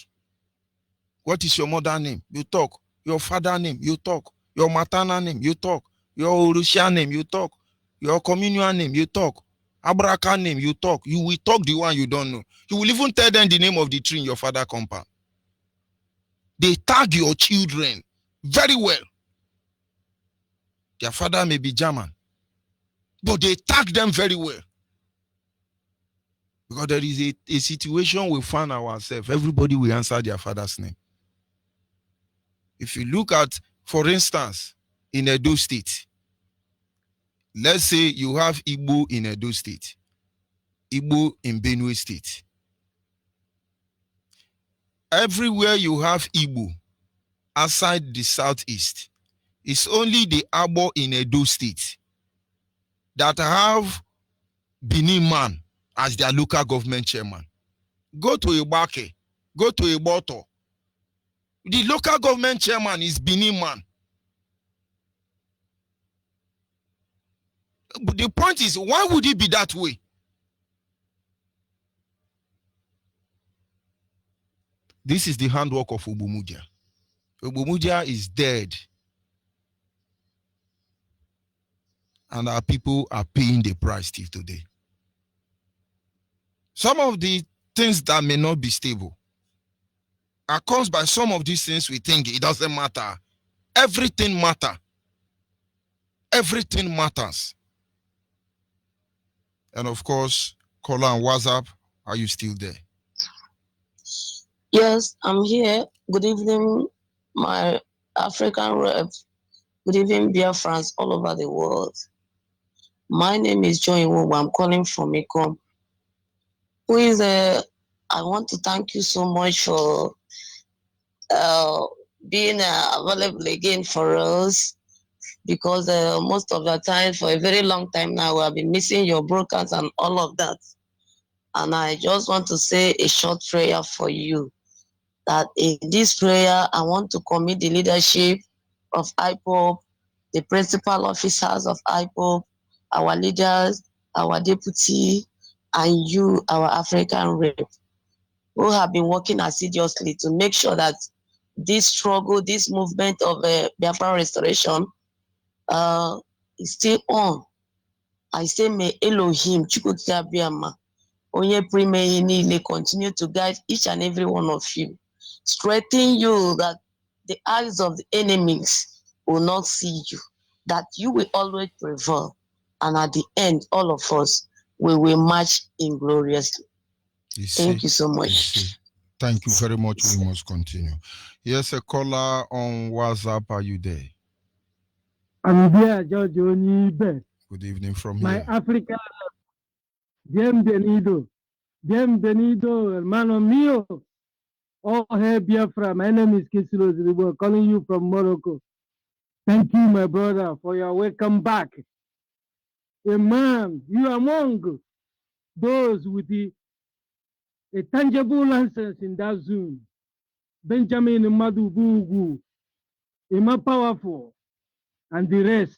What is your mother name? You talk. Your father name? You talk. Your maternal name? You talk. Your Russian name? You talk. Your communal name? You talk. Abraka name? You talk. You will talk the one you don't know. You will even tell them the name of the tree in your father compound. They tag your children very well. Their father may be German, but they tag them very well. Because there is a situation we find ourselves, everybody will answer their father's name. If you look at, for instance, in Edo State, let's say you have Igbo in Edo State, Igbo in Benue State. Everywhere you have Igbo outside the southeast, it's only the Abo in Edo State that have Benin man as their local government chairman. Go to Ibake, go to Iboto. The local government chairman is Benin man. But the point is, why would it be that way? This is the handwork of Ubumudia. Ubumudia is dead. And our people are paying the price till today. Some of the things that may not be stable are caused by some of these things we think it doesn't matter. Everything matters. Everything matters. And of course, caller on WhatsApp, are you still there? Yes, I'm here. Good evening, my African rep. Good evening, Biafrans all over the world. My name is Joy Iwobo. I'm calling from Ikom. I want to thank you so much for being available again for us, because most of the time, for a very long time now, we have been missing your broadcast and all of that. And I just want to say a short prayer for you. That in this prayer, I want to commit the leadership of IPOP, the principal officers of IPOP, our leaders, our deputy, and you, our African rep, who have been working assiduously to make sure that this struggle, this movement of Biafra restoration is still on. I say, may Elohim, Chukwuka Biama, Onye Prime Nile, continue to guide each and every one of you. Strengthen you that the eyes of the enemies will not see you, that you will always prevail. And at the end, all of us, we will march ingloriously. Thank you so much. Thank you very much. We must continue. Yes, a caller on WhatsApp. Are you there? I'm there, George Onyibe. Good evening from My here. Africa. Bienvenido, hermano mío. Oh, hey, Biafra. My name is Kisilo Zilibo, calling you from Morocco. Thank you, my brother, for your welcome back. Man, you are among those with a tangible license in that zone. Benjamin Madubugu, Emma Powerful, and the rest.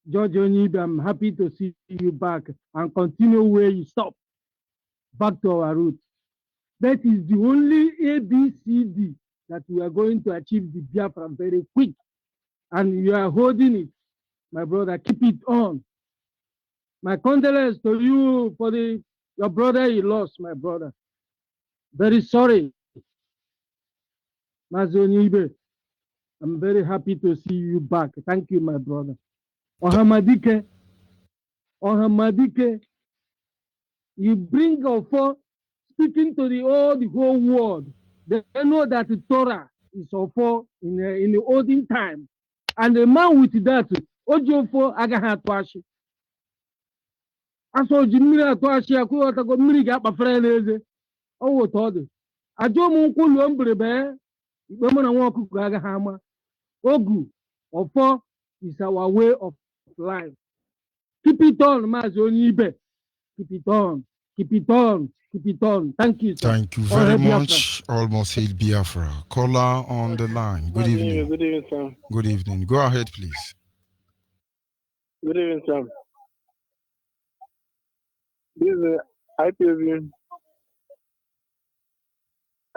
George Onyibe, I'm happy to see you back and continue where you stopped. Back to our roots. That is the only ABCD that we are going to achieve the Biafra very quick. And you are holding it. My brother, keep it on. My condolences to you for your brother you lost, my brother. Very sorry. Onyibe, I'm very happy to see you back. Thank you, my brother. Ohamadike, you bring of speaking to the whole world. They know that the Torah is of in the olden time. And the man with that, Ojofo Agahatwashi. Aso Jimmy Atwashi, Akuatago Miriga, my friend is oh, told it. I don't want to lumber bear. Women and walk Gagahama. Ogu, or is our way of life. Keep it on, Onyibe. Keep it on. Keep it on. Keep it on. Thank you, sir. Thank you very much. Almost hit Biafra. Caller on the line. Good evening. Good evening, Sam. Good evening. Go ahead, please. Good evening, Sam. This is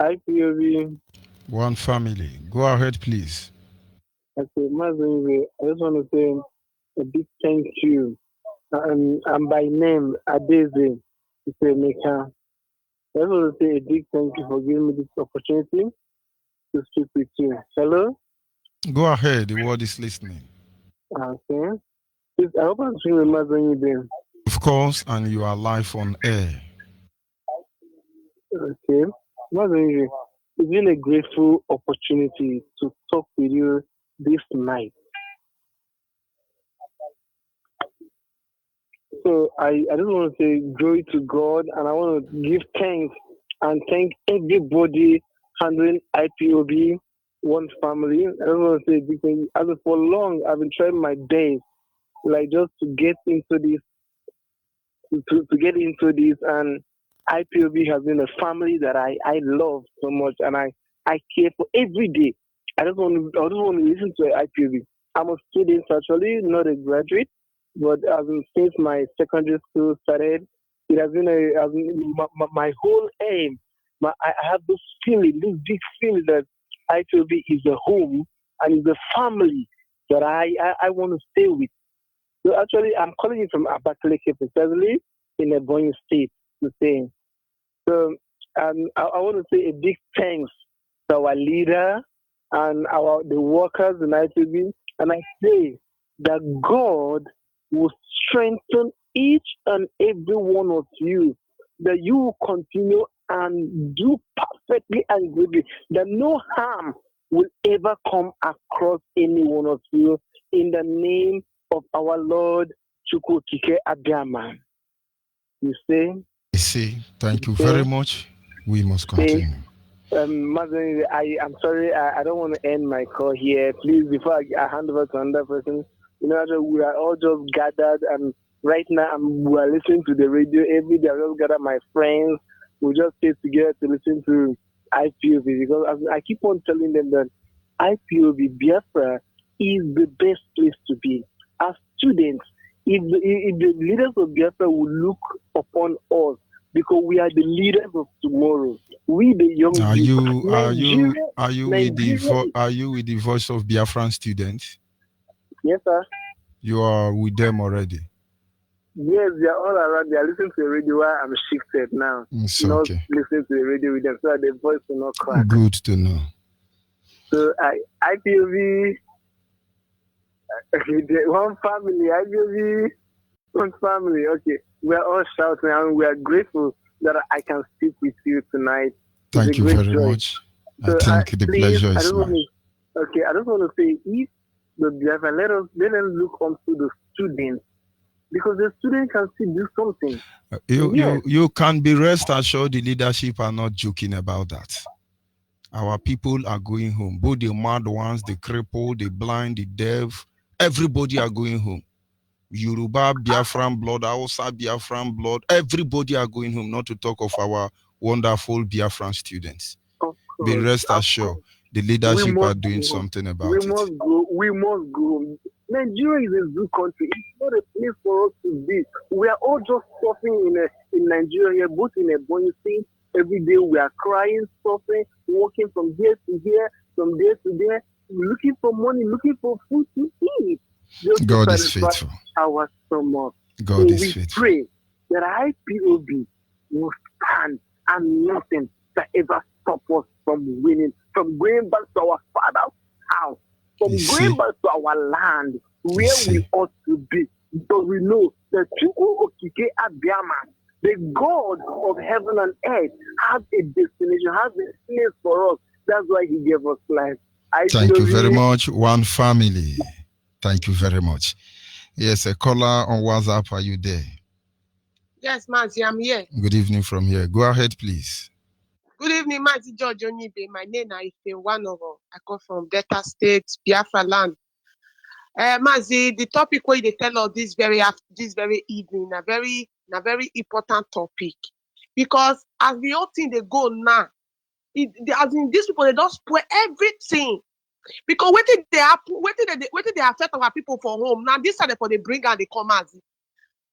IPOV. One family. Go ahead, please. Okay, Mazin, I just want to say a big thank you. I'm by name Adeze Meka. I just want to say a big thank you for giving me this opportunity to speak with you. Hello? Go ahead. The world is listening. Okay. Please, I hope I'm speaking with Mazin. Of course, and you are live on air. Okay. Mazin, it's been a grateful opportunity to talk with you this night. So I just want to say glory to God, and I want to give thanks and thank everybody handling IPOB, one family. I just want to say because as for long I've been trying my best, like just to get into this, to get into this, and IPOB has been a family that I love so much, and I care for every day. I just want to listen to IPOB. I'm a student actually, not a graduate. But since my secondary school started, it has been my whole aim. I have this big feeling that IPOB is a home and is a family that I want to stay with. So actually, I'm calling you from Abakaliki, precisely in Ebonyi State, to say. So I want to say a big thanks to our leader and the workers in IPOB, and I say that God will strengthen each and every one of you, that you will continue and do perfectly and greatly, that no harm will ever come across any one of you, in the name of our Lord Chukwukike Abiyama. You say? I see. Thank you very much. We must continue. Mazen, I'm sorry, I don't want to end my call here. Please, before I hand over to another person, we are all just gathered, and right now we are listening to the radio every day. I just gather my friends. We just stay together to listen to IPOB, because I keep on telling them that IPOB Biafra is the best place to be. As students, if the leaders of Biafra will look upon us, because we are the leaders of tomorrow. We the young people. Are you with the voice of Biafran students? Yes, sir. You are with them already? Yes, they are all around. They are listening to the radio while I'm shifted now. It's not okay. listening to the radio with them, so that the voice will not crack. Good to know. So IPOB, one family, IPOB, one family. Okay, we are all shouting, and we are grateful that I can speak with you tonight. Thank you very much. So I think the pleasure is mine. I just want to say, if the Biafra, let them look onto the students, because the students can still do something. You can be rest assured the leadership are not joking about that. Our people are going home. Both the mad ones, the crippled, the blind, the deaf, everybody are going home. Yoruba, Biafran blood, Hausa, Biafran blood, everybody are going home, not to talk of our wonderful Biafran students. Be rest assured, the leadership are doing something about it. We must go. Nigeria is a good country. It's not a place for us to be. We are all just suffering in Nigeria here, both in Ebonyi State. Every day we are crying, suffering, walking from here to here, from there to there, looking for money, looking for food to eat. God is faithful. Our stomach. God is faithful. We pray that IPOB will stand, and nothing that ever stop us from winning from going back to our father's house, from You going see? back to our land, You where we see? ought to be. Because we know that Chukwu Okike Abiyama, the God of heaven and earth, has a destination, has a place for us. That's why he gave us life. Thank you very much. One family. Thank you very much. Yes, a caller on WhatsApp. Are you there? Yes, Mazi, I'm here. Good evening from here. Go ahead, please. Good evening, Mazi George Onyibe. My name is one of I come from Delta State, Biafra land. Mazi, the topic where they tell us this very evening, a very important topic, because as the whole thing they go now, as in these people they don't spoil everything. Because what did they happen? What did they affect our people for home? Now this side for they bring and they come as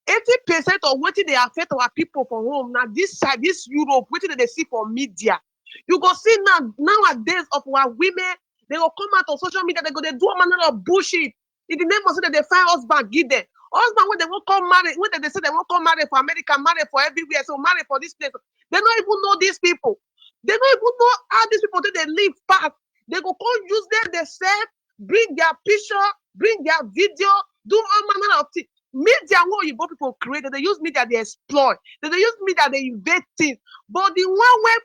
80% of what they affect our people for home. Now this side, this Europe, what did they see for media? You go see nowadays of our women, they will come out on social media, they go they do a manner of bullshit. In the name of say that they find husband, give them. Husband when they won't come marry, when they say they won't come marry for America, marry for everywhere, so marry for this place. They don't even know these people. They don't even know how these people they live past. They go come use them themselves, bring their picture, bring their video, do all manner of things. Media what you people created, they use media, they exploit. They use media, they invent things. But the one where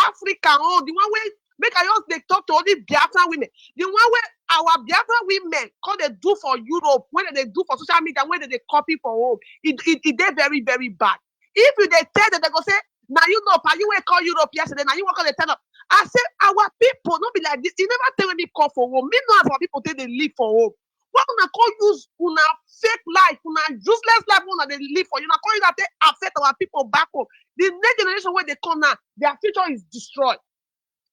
Africa, the one where make I just they talk to all these Biafra women. The one where our Biafra women call they do for Europe, when they do for social media, when they copy for home, it they very, very bad. If you they tell them, they go say, now you know, you will call Europe yesterday, now you will call the tell up. I say our people not be like this. You never tell me call for home. Me know as our people say they live for home. What una call use una fake life, una useless life una they live for you. Una call you that they affect our people back home. The next generation where they come now, their future is destroyed.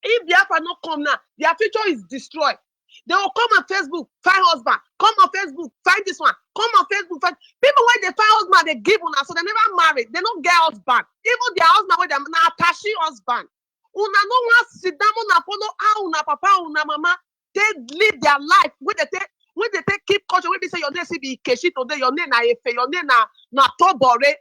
If Biafra not come now, their future is destroyed. They will come on Facebook, find husband. Come on Facebook, find this one. Come on Facebook, find people when they find husband, they give una, so they never marry. They don't get husband. Even their husband when they now attaché husband. Una no want sit down, una follow how una papa, una mama, they live their life. When they take keep culture, when they say your name be Keshi today, your name na Efe, your name na Tobore.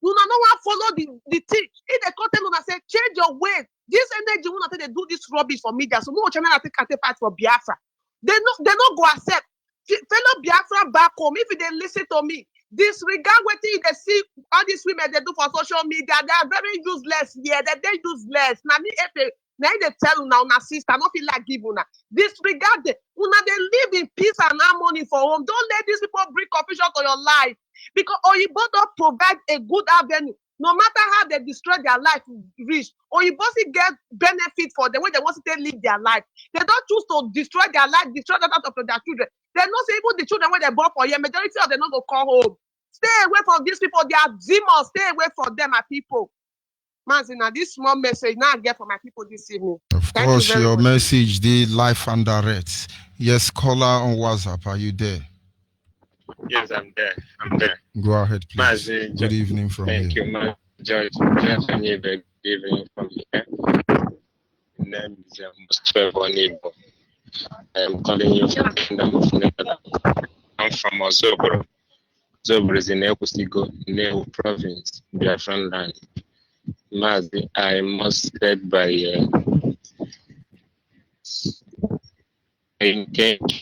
Una no want follow the thing. If they come tell una say change your way. This energy when they do this rubbish for media, so no channel take part for Biafra. They not go accept. Fellow Biafra back home, if they listen to me, disregard what they see all these women they do for social media, they are very useless. Yeah, they're useless. Now they tell now sister, not feel like give una. Disregard them. Una they live in peace and harmony for home. Don't let these people bring confusion to your life. Because Oyibo don't provide a good avenue. No matter how they destroy their life reach, Oyibo get benefit for them when they want to live their life. They don't choose to destroy their life, destroy the life of their children. They not say even the children when they born for you, majority of them not go call home. Stay away from these people. They are demons. Stay away from them, my people. Manzi, now this small message now I get for my people this evening. Of course, your message, the life and direct. Yes, caller on WhatsApp. Are you there? Yes, I'm there. Go ahead, please. Mazi, Good evening from thank here. you, man. George Onyibe, good evening from here. My name is Onyibe. I'm calling you from the Kingdom of Netherlands. I'm from Ozobro. Ozobro is in Ekusigo, Neo province, Biafran land. Mazi, I must start by thank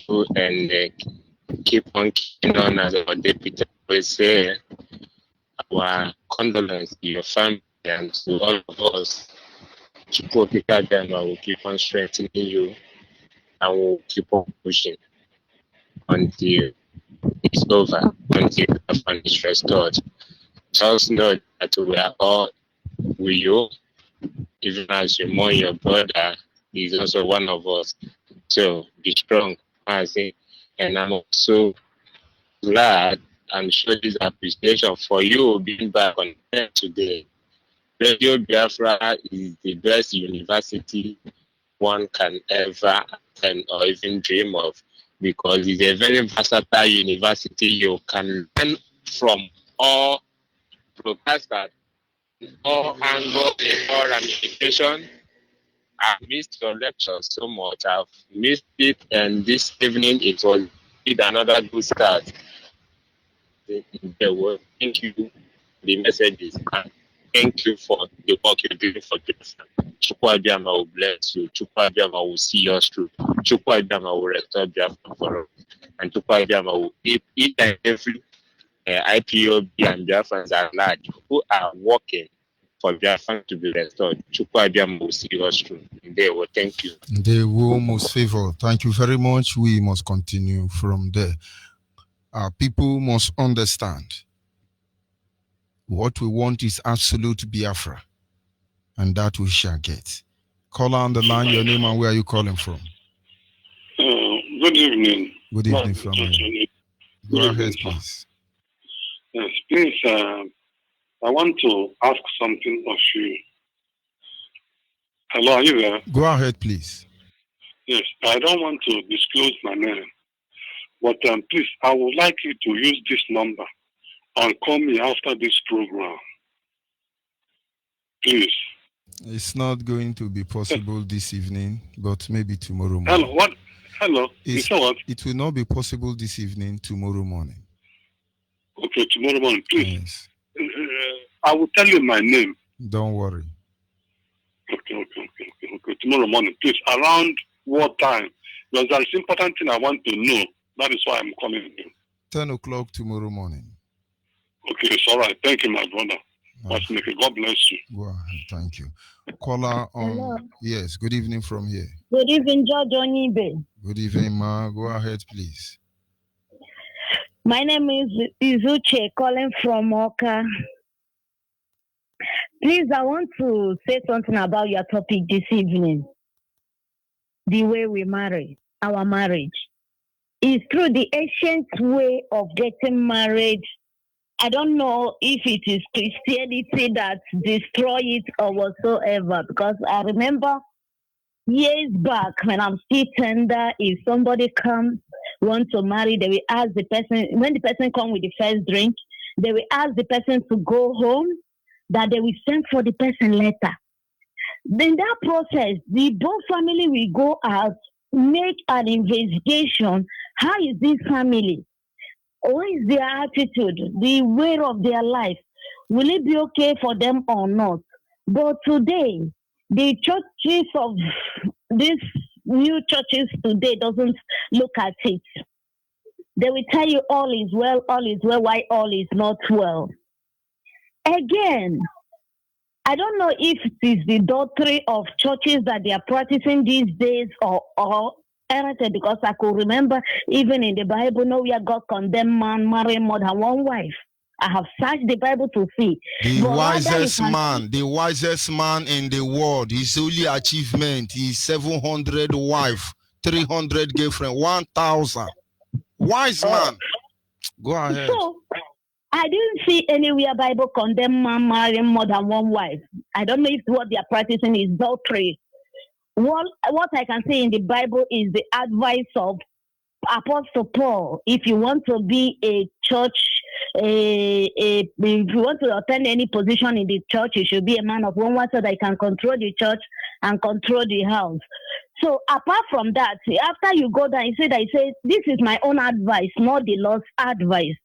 you and keep on keeping on as our deputy always say. Our condolence to your family and to all of us. Will keep on strengthening you and we'll keep on pushing until it's over, until the family is restored. Just know that we are all with you, even as you mourn your brother, he's also one of us. So be strong, Mazi. And I'm also glad and show this appreciation for you being back on air today. Radio Biafra is the best university one can ever attend or even dream of, because it's a very versatile university. You can learn from all broadcasters, all angles, all ramifications. I missed your lecture so much. I've missed it, and this evening it was another good start. Thank you. The message is thank you for the work you're doing for Biafra. Chukwu Abiyama will bless you. Chukwu Abiyama will see us through. Chukwu Abiyama will restore Biafra for us. And Chukwu Abiyama will each and every IPOB and Biafrans at large who are working for Biafra to be restored. Chukwu Abiyama will see us through. They will thank you. They will most favor. Thank you very much. We must continue from there. Our people must understand what we want is absolute Biafra, and that we shall get. Caller on the line, your name and where are you calling from? Good evening. Good evening from you. Go ahead, please. Yes, please, I want to ask something of you. Hello, are you there? Go ahead, please. Yes, I don't want to disclose my name, but please, I would like you to use this number and call me after this program. Please. It's not going to be possible this evening, but maybe tomorrow morning. Hello, what? Hello, you say what? It will not be possible this evening, tomorrow morning. Okay, tomorrow morning, please. Yes. I will tell you my name. Don't worry. Okay. Tomorrow morning, please. Around what time? Because there is important thing I want to know. That is why I'm calling you. 10 o'clock tomorrow morning. Okay, it's all right. Thank you, my brother. God bless you. Go ahead. Thank you. Caller on. Hello. Yes, good evening from here. Good evening, George Onyibe. Good evening, ma. Go ahead, please. My name is Izuche, calling from Oka. Please, I want to say something about your topic this evening. The way we marry, our marriage. Is through the ancient way of getting married. I don't know if it is Christianity that destroy it or whatsoever, because I remember years back when I'm still tender, if somebody comes, want to marry, they will ask the person, when the person comes with the first drink, they will ask the person to go home, that they will send for the person later. Then that process, the both family will go out, make an investigation. How is this family? What is their attitude, the way of their life? Will it be okay for them or not? But today, the churches of these new churches today doesn't look at it. They will tell you all is well, why all is not well. Again, I don't know if it is the doctrine of churches that they are practicing these days or anything, because I could remember even in the Bible, nowhere God condemned man marrying more than one wife. I have searched the Bible to see. The wisest man in the world, his only achievement is 700 wife, 300 girlfriend, 1,000. Wise man. Go ahead. So, I didn't see anywhere Bible condemn man marrying more than one wife. I don't know if what they are practicing is adultery. What I can say in the Bible is the advice of Apostle Paul. If you want to be a church, if you want to attend any position in the church, you should be a man of one wife so that you can control the church and control the house. So apart from that, after you go down, he said, this is my own advice, not the Lord's advice.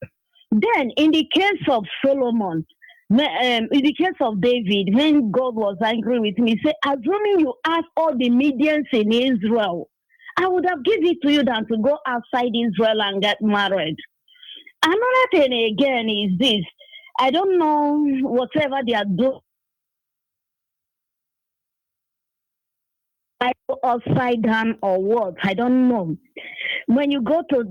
Then in the case of Solomon, in the case of David, when God was angry with me, he said, assuming you ask all the Medians in Israel, I would have given it to you than to go outside Israel and get married. Another thing again is this. I don't know whatever they are doing upside down or what. I don't know. When you go to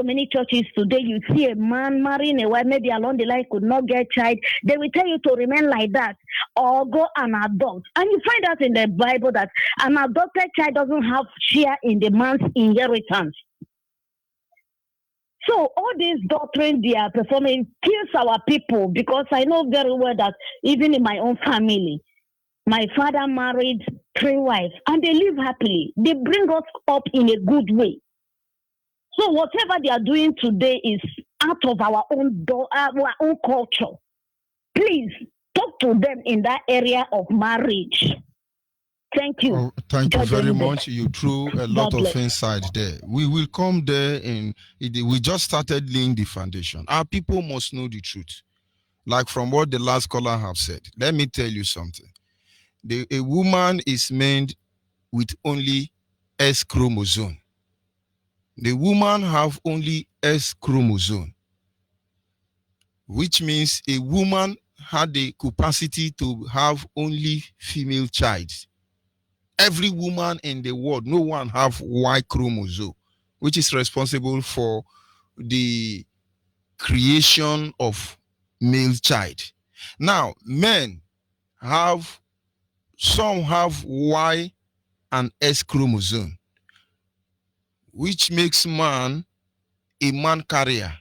many churches today, you see a man marrying a wife, maybe along the line could not get child. They will tell you to remain like that or go and adopt. And you find out in the Bible that an adopted child doesn't have share in the man's inheritance. So all these doctrines they are performing kills our people, because I know very well that even in my own family, my father married 3 wives and they live happily. They bring us up in a good way. So whatever they are doing today is out of our own culture. Please talk to them in that area of marriage. Thank you. Thank you very much. You threw a lot of insight there. We will come there we just started laying the foundation. Our people must know the truth. Like from what the last caller have said, let me tell you something. A woman is made with only S chromosome. The woman have only S chromosome, which means a woman had the capacity to have only female child. Every woman in the world, no one have Y chromosome, which is responsible for the creation of male child. Now, men have, some have Y and S chromosome, which makes man a man carrier.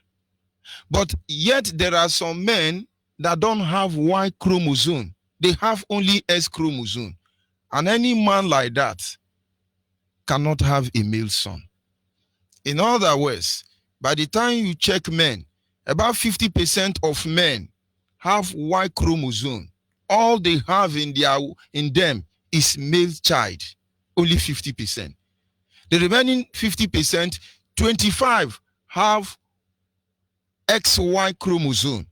But yet there are some men that don't have Y chromosome. They have only S chromosome. And any man like that cannot have a male son. In other words, by the time you check men, about 50% of men have Y chromosome. All they have in them is male child, only 50%. The remaining 50%, 25 have XY chromosome,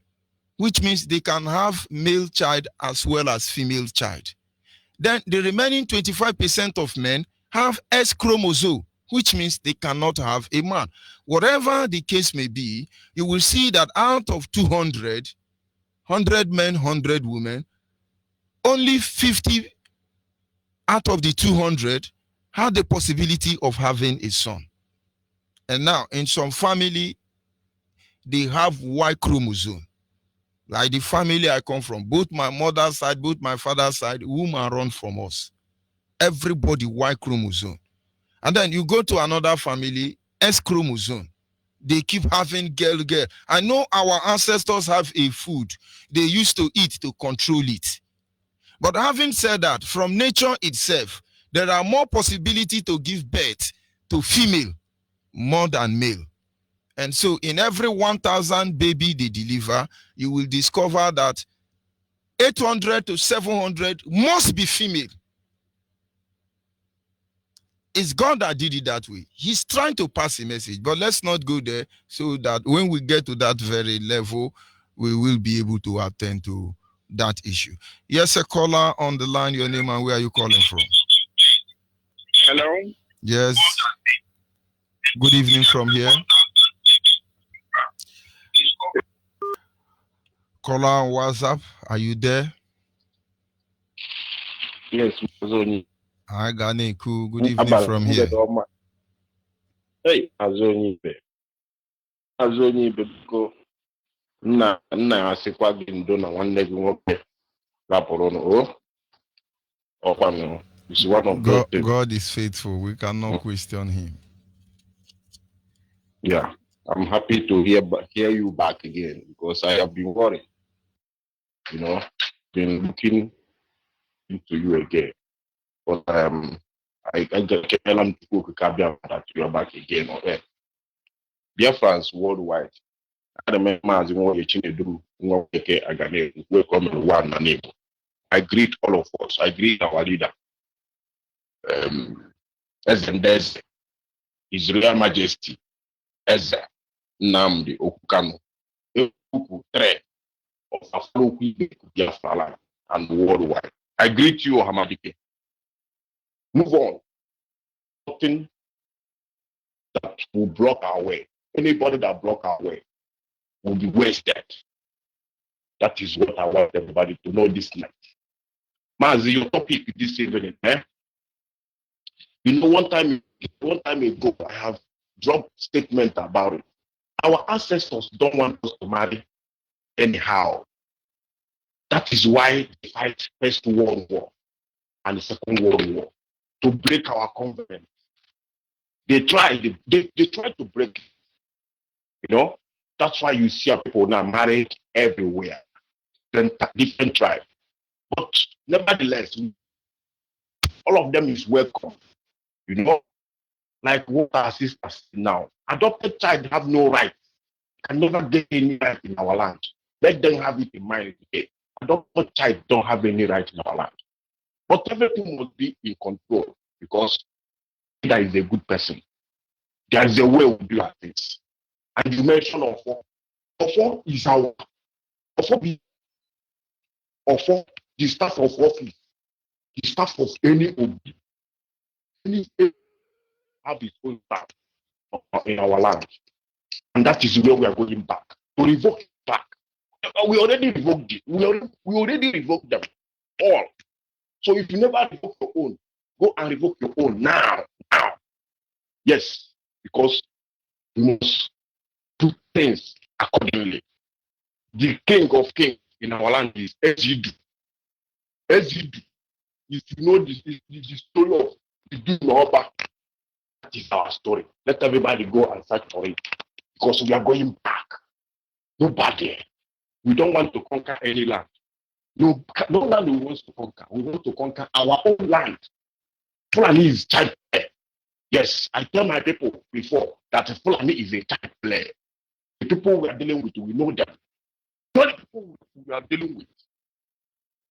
which means they can have male child as well as female child. Then the remaining 25% of men have S chromosome, which means they cannot have a man. Whatever the case may be, you will see that out of 200, 100 men, 100 women, only 50 out of the 200 have the possibility of having a son. And now, in some family, they have Y chromosome. Like the family I come from, both my mother's side, both my father's side, women run from us. Everybody Y chromosome. And then you go to another family, S chromosome. They keep having girl. I know our ancestors have a food they used to eat to control it. But having said that, from nature itself, there are more possibility to give birth to female more than male. And so in every 1,000 baby they deliver, you will discover that 800 to 700 must be female. It's God that did it that way. He's trying to pass a message, but let's not go there, so that when we get to that very level, we will be able to attend to that issue. Yes, a caller on the line, your name and where are you calling from? Hello? Yes. Good evening from here. Caller on WhatsApp, are you there? Yes, Mazoni. Hi, Ganeku. Good evening from here. Hey, Onyibe. Onyibe, go. Nna asịkwa gị ndo na nwanne gị nwoke rapụrụ n'o. Ọkwanụ. It's one of those things. God is faithful. We cannot question him. Yeah, I'm happy to hear you back again, because I have been worried. You know, been looking into you again. But I just tell them that you are back again. Okay. Biafrans worldwide. I greet all of us. I greet our leader. As His Royal Majesty, Eze Nnamdi Okukano, thread of Afro Biafra land and worldwide. I greet you, Hamadike. Move on. Nothing that will block our way. Anybody that block our way will be wasted. That is what I want everybody to know this night. Mazi, your topic this evening, You know, one time ago, I have dropped statement about it. Our ancestors don't want us to marry anyhow. That is why they fight First World War and the Second World War, to break our covenant. They try to break it. You know, that's why you see people now married everywhere, different tribes. But nevertheless, all of them is welcome. You know, like what our sisters now. Adopted child have no right, can never get any right in our land. Let them have it in mind. Adopted child don't have any right in our land. But everything must be in control, because there is a good person. There is a way we do things. And you mentioned Ofo. Ofo is our for the staff of office, the staff of any have its own staff in our land. And that is where we are going back. To revoke it back. We already revoked it. We already revoked them all. So if you never revoke your own, go and revoke your own now. Now. Yes, because we must do things accordingly. The king of kings in our land is Ezidu. Ezidu. If you know the story of the Dunoba, that is our story. Let everybody go and search for it. Because we are going back. Nobody. We don't want to conquer any land. No land we want to conquer. We want to conquer our own land. Fulani is child play. Yes, I tell my people before that Fulani is a child play. The people we are dealing with, we know them. Not the people we are dealing with.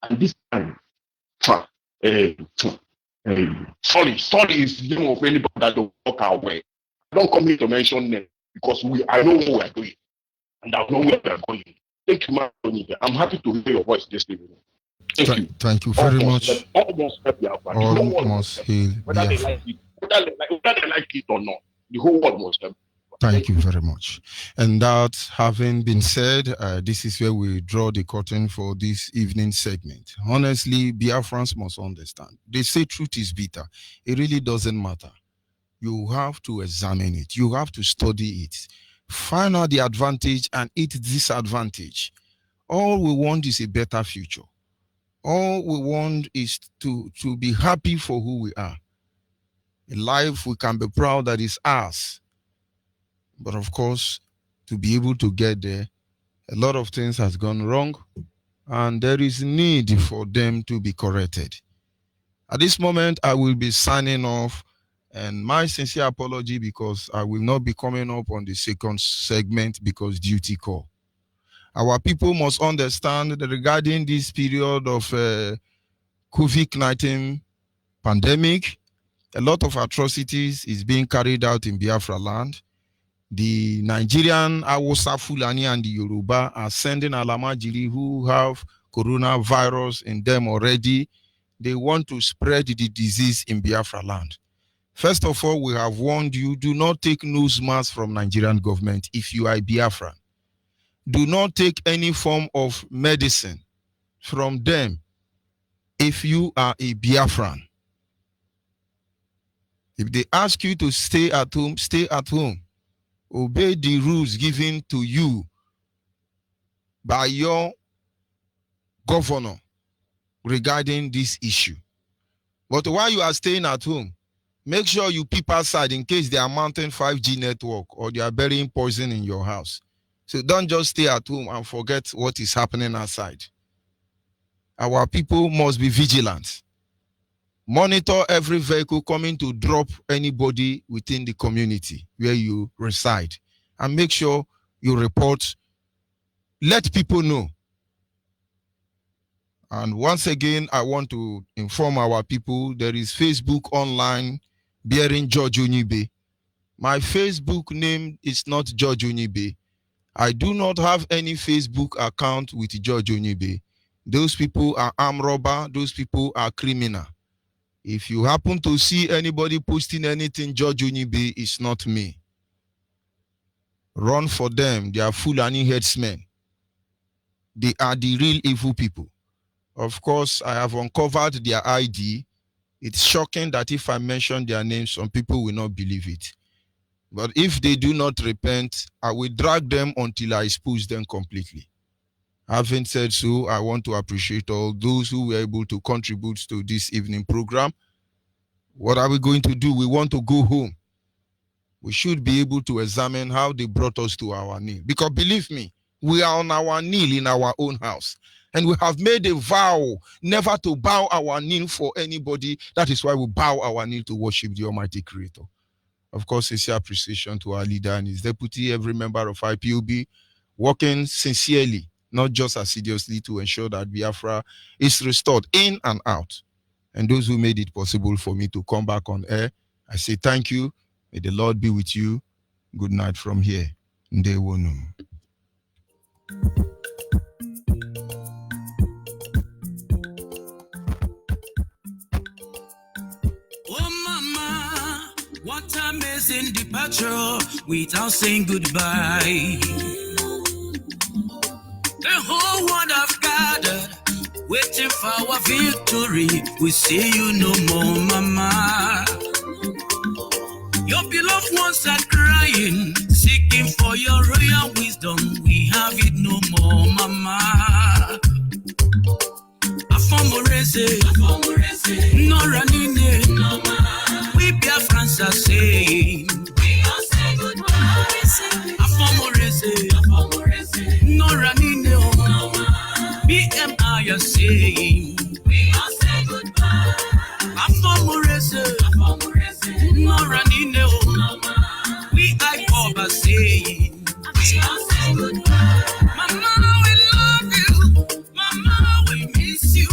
And this time, sorry is the name of anybody that don't walk our way. I don't come here to mention name because I know what we are doing. And I know where we are going. Thank you, man. I'm happy to hear your voice this evening. Thank you very much. Almost hail whether they like it, whether they like it or not, the whole world must help. Thank you very much. And that having been said, this is where we draw the curtain for this evening segment. Honestly, Biafrans must understand. They say truth is bitter. It really doesn't matter. You have to examine it. You have to study it. Find out the advantage and its disadvantage. All we want is a better future. All we want is to be happy for who we are. A life we can be proud that is ours. But of course, to be able to get there, a lot of things has gone wrong, and there is need for them to be corrected. At this moment, I will be signing off, and my sincere apology because I will not be coming up on the second segment because duty call. Our people must understand that regarding this period of COVID-19 pandemic, a lot of atrocities is being carried out in Biafra land. The Nigerian Hausa Fulani and the Yoruba are sending Alamajiri who have coronavirus in them already. They want to spread the disease in Biafra land. First of all, we have warned you, do not take nose mask from Nigerian government if you are a Biafran. Do not take any form of medicine from them if you are a Biafran. If they ask you to stay at home, stay at home. Obey the rules given to you by your governor regarding this issue. But while you are staying at home, make sure you peep outside in case they are mounting 5G network or they are burying poison in your house. So don't just stay at home and forget what is happening outside. Our people must be vigilant. Monitor every vehicle coming to drop anybody within the community where you reside. And make sure you report. Let people know. And once again, I want to inform our people, there is Facebook online bearing George Onyibe. My Facebook name is not George Onyibe. I do not have any Facebook account with George Onyibe. Those people are armed robber. Those people are criminal. If you happen to see anybody posting anything, George Onyibe is not me. Run for them. They are Fulani headsmen. They are the real evil people. Of course, I have uncovered their ID. It's shocking that if I mention their names, some people will not believe it. But if they do not repent, I will drag them until I expose them completely. Having said so, I want to appreciate all those who were able to contribute to this evening program. What are we going to do? We want to go home. We should be able to examine how they brought us to our knee. Because believe me, we are on our knee in our own house. And we have made a vow never to bow our knee for anybody. That is why we bow our knee to worship the Almighty Creator. Of course, sincere appreciation to our leader and his deputy, every member of IPOB, working sincerely, not just assiduously, to ensure that Biafra is restored in and out. And those who made it possible for me to come back on air, I say thank you. May the Lord be with you. Good night from here. Ndewonu. amazing departure without saying goodbye. The whole world have gathered, waiting for our victory. We see you no more, Mama. Your beloved ones are crying, seeking for your royal wisdom. We have it no more, Mama. Afomorese, no running in. We Biafrans are saying, we all say goodbye. Afomorese, no running in. BMI are saying, we all say goodbye. Afomorese, no running in. We I are saying, we all say goodbye. Mama, we love you. Mama, we miss you.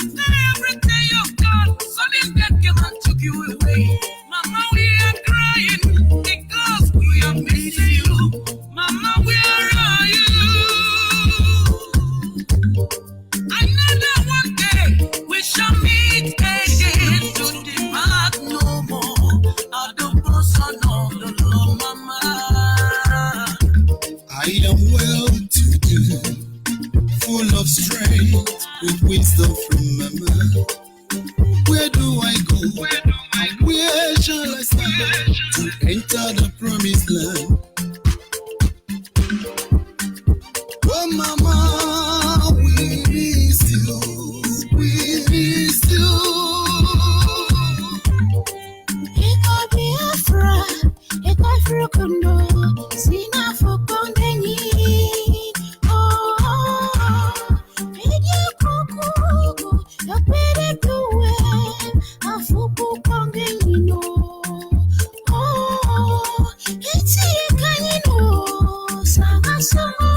After everything you've done, sudden death came and took you away. Mama, we are crying because we are missing you. Mama, where are you? I know that one day we shall meet again to depart no more. At the bosom of the Lord, Mama. I am well to do, full of strength, with wisdom from Mama. Where do I go? Where shall I start to enter the promised land? Oh, Mama, we miss you. We miss you. Eko Biafra, eko Afrikando, sina fokondenyi. Media kuku, yapere tuwe, afuku kondenyi no. Eti kanyino, saga samo,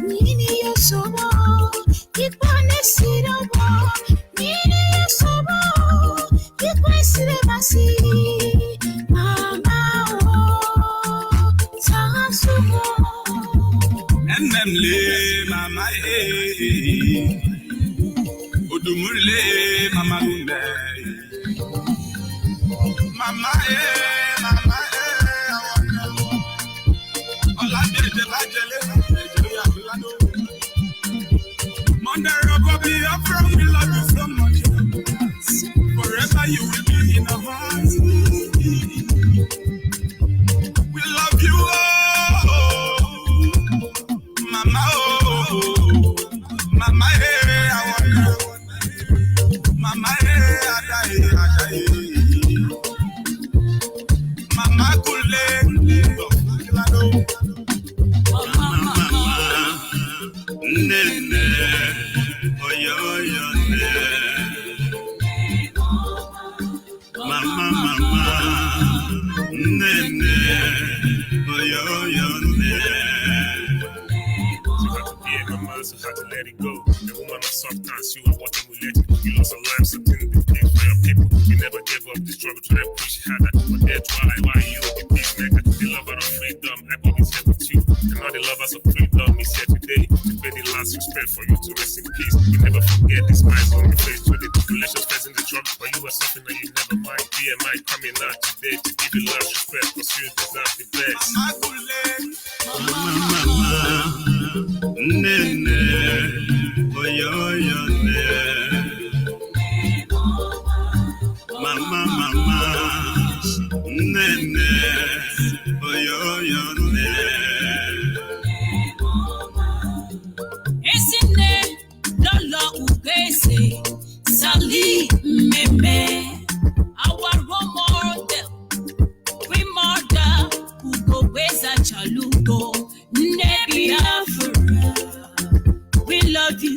nini yo sobo, kipane sirobo, nini yo sobo, kipane sirebasi. Mama oh, saga sobo. Ememle mama Odumule mama lumbe. Mama mama Ola de bajele Nigeria bilano. Mother of Biafra, we love you so much. Forever you will be in our hearts. We love you Mama Mama I want you. Mama adai. Mama kule Mama nene oyo ne. Mama nene oyo ne. So had to let it go. The woman of soft dance, you are what emulated. You lost a life, something that did for your people. You never gave up the struggle to that push harder. But that's why you the peacemaker. The lover of freedom, I always here with you. And all the lovers of freedom is here today. To pay the last respect for you to rest in peace. You never forget the smiles on your face. To the population's facing the trouble, but you are something that you never mind. BMI coming out today to give you last respect, cause you deserve the best. Mama. Nene, oyo ne. Mama, nene, oyo ne. Esine, lolo ugese, sali meme. Our role model, we model, ugo weza chalugo, ne Biafra. We love you.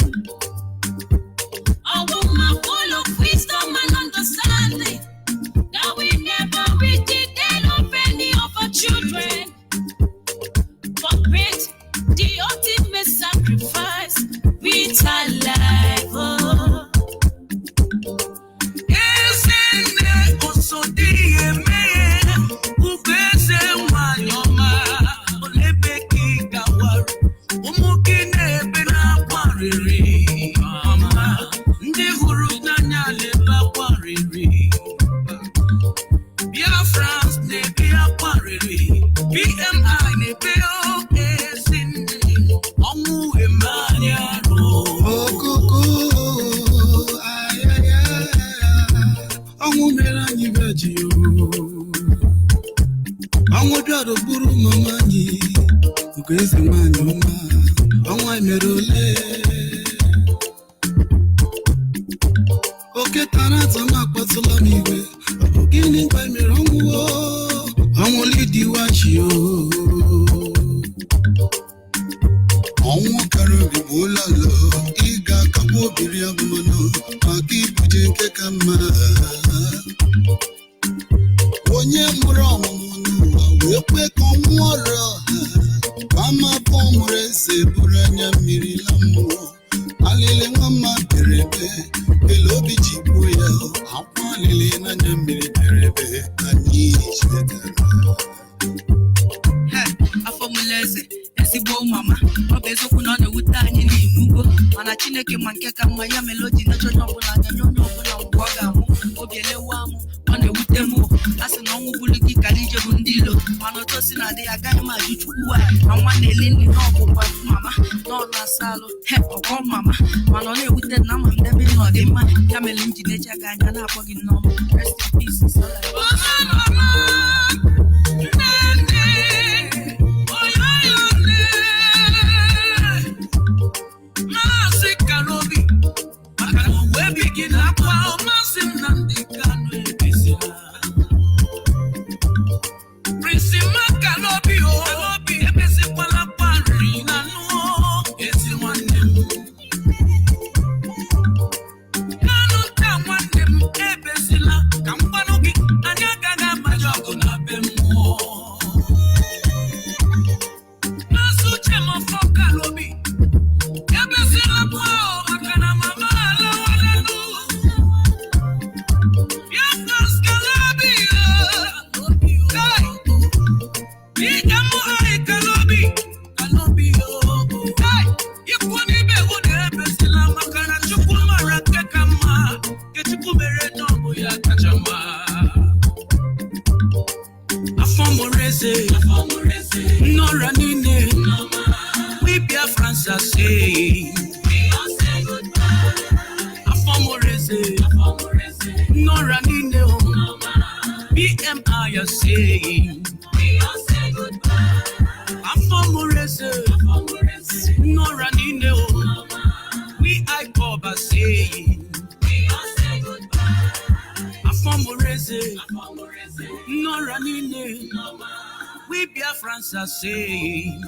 Our woman full of wisdom and understanding, that we never reach the end of any of our children. But great, the ultimate sacrifice with our life. BMI ne Omu Emmanuel. Omu Melanie Virgil. Omu Dado Buru Mamani. Ukwezi Manuma. Omu Emerole. Oke Tanata Makpatula Miwe. Ogini by Mirongo. Omu Lidi Wachio. Omu Karobi Bolalo. Iga Kamo Biriabuno. Maki Pujinke Kama. Onye mụrụ ọmụmụ wee kwe ka ọ nwụọrọ mama pọmụrụ eze buru anya mmiri la mmụọ alịlị nwa mma berebe ele obi ji gbuo ya akwa alịlị n'anya mmiri berebe anyị chetara afọ mụlụ eze ezigbo mama ọ bụ eziokwu na ọ na-ewute anyị n'imugo mana Chineke ma nke ka mma ya mere o ji na-eche onye ọbụla anya nye onye ọbụla mgbe ọ ga-amụ obi elewe amụ ọ na-ewute m a sị na ọnwụ bụrụ gị kara ije bụ ndị ilo mana otu o si na-adị ya agaghị m ajụ chukwu ma nwa na-eli nri n'ọbụkwa mama na ọ na-asa alụ ọgọ mama mana ọ na-ewute na ama m debe na ọ dị mma ya mere m ji na-eche gị anya na-akpọ gị nnọọ rest in peace we Biafra say no running BMI are saying no running we IPOB are saying no running we Biafrans are saying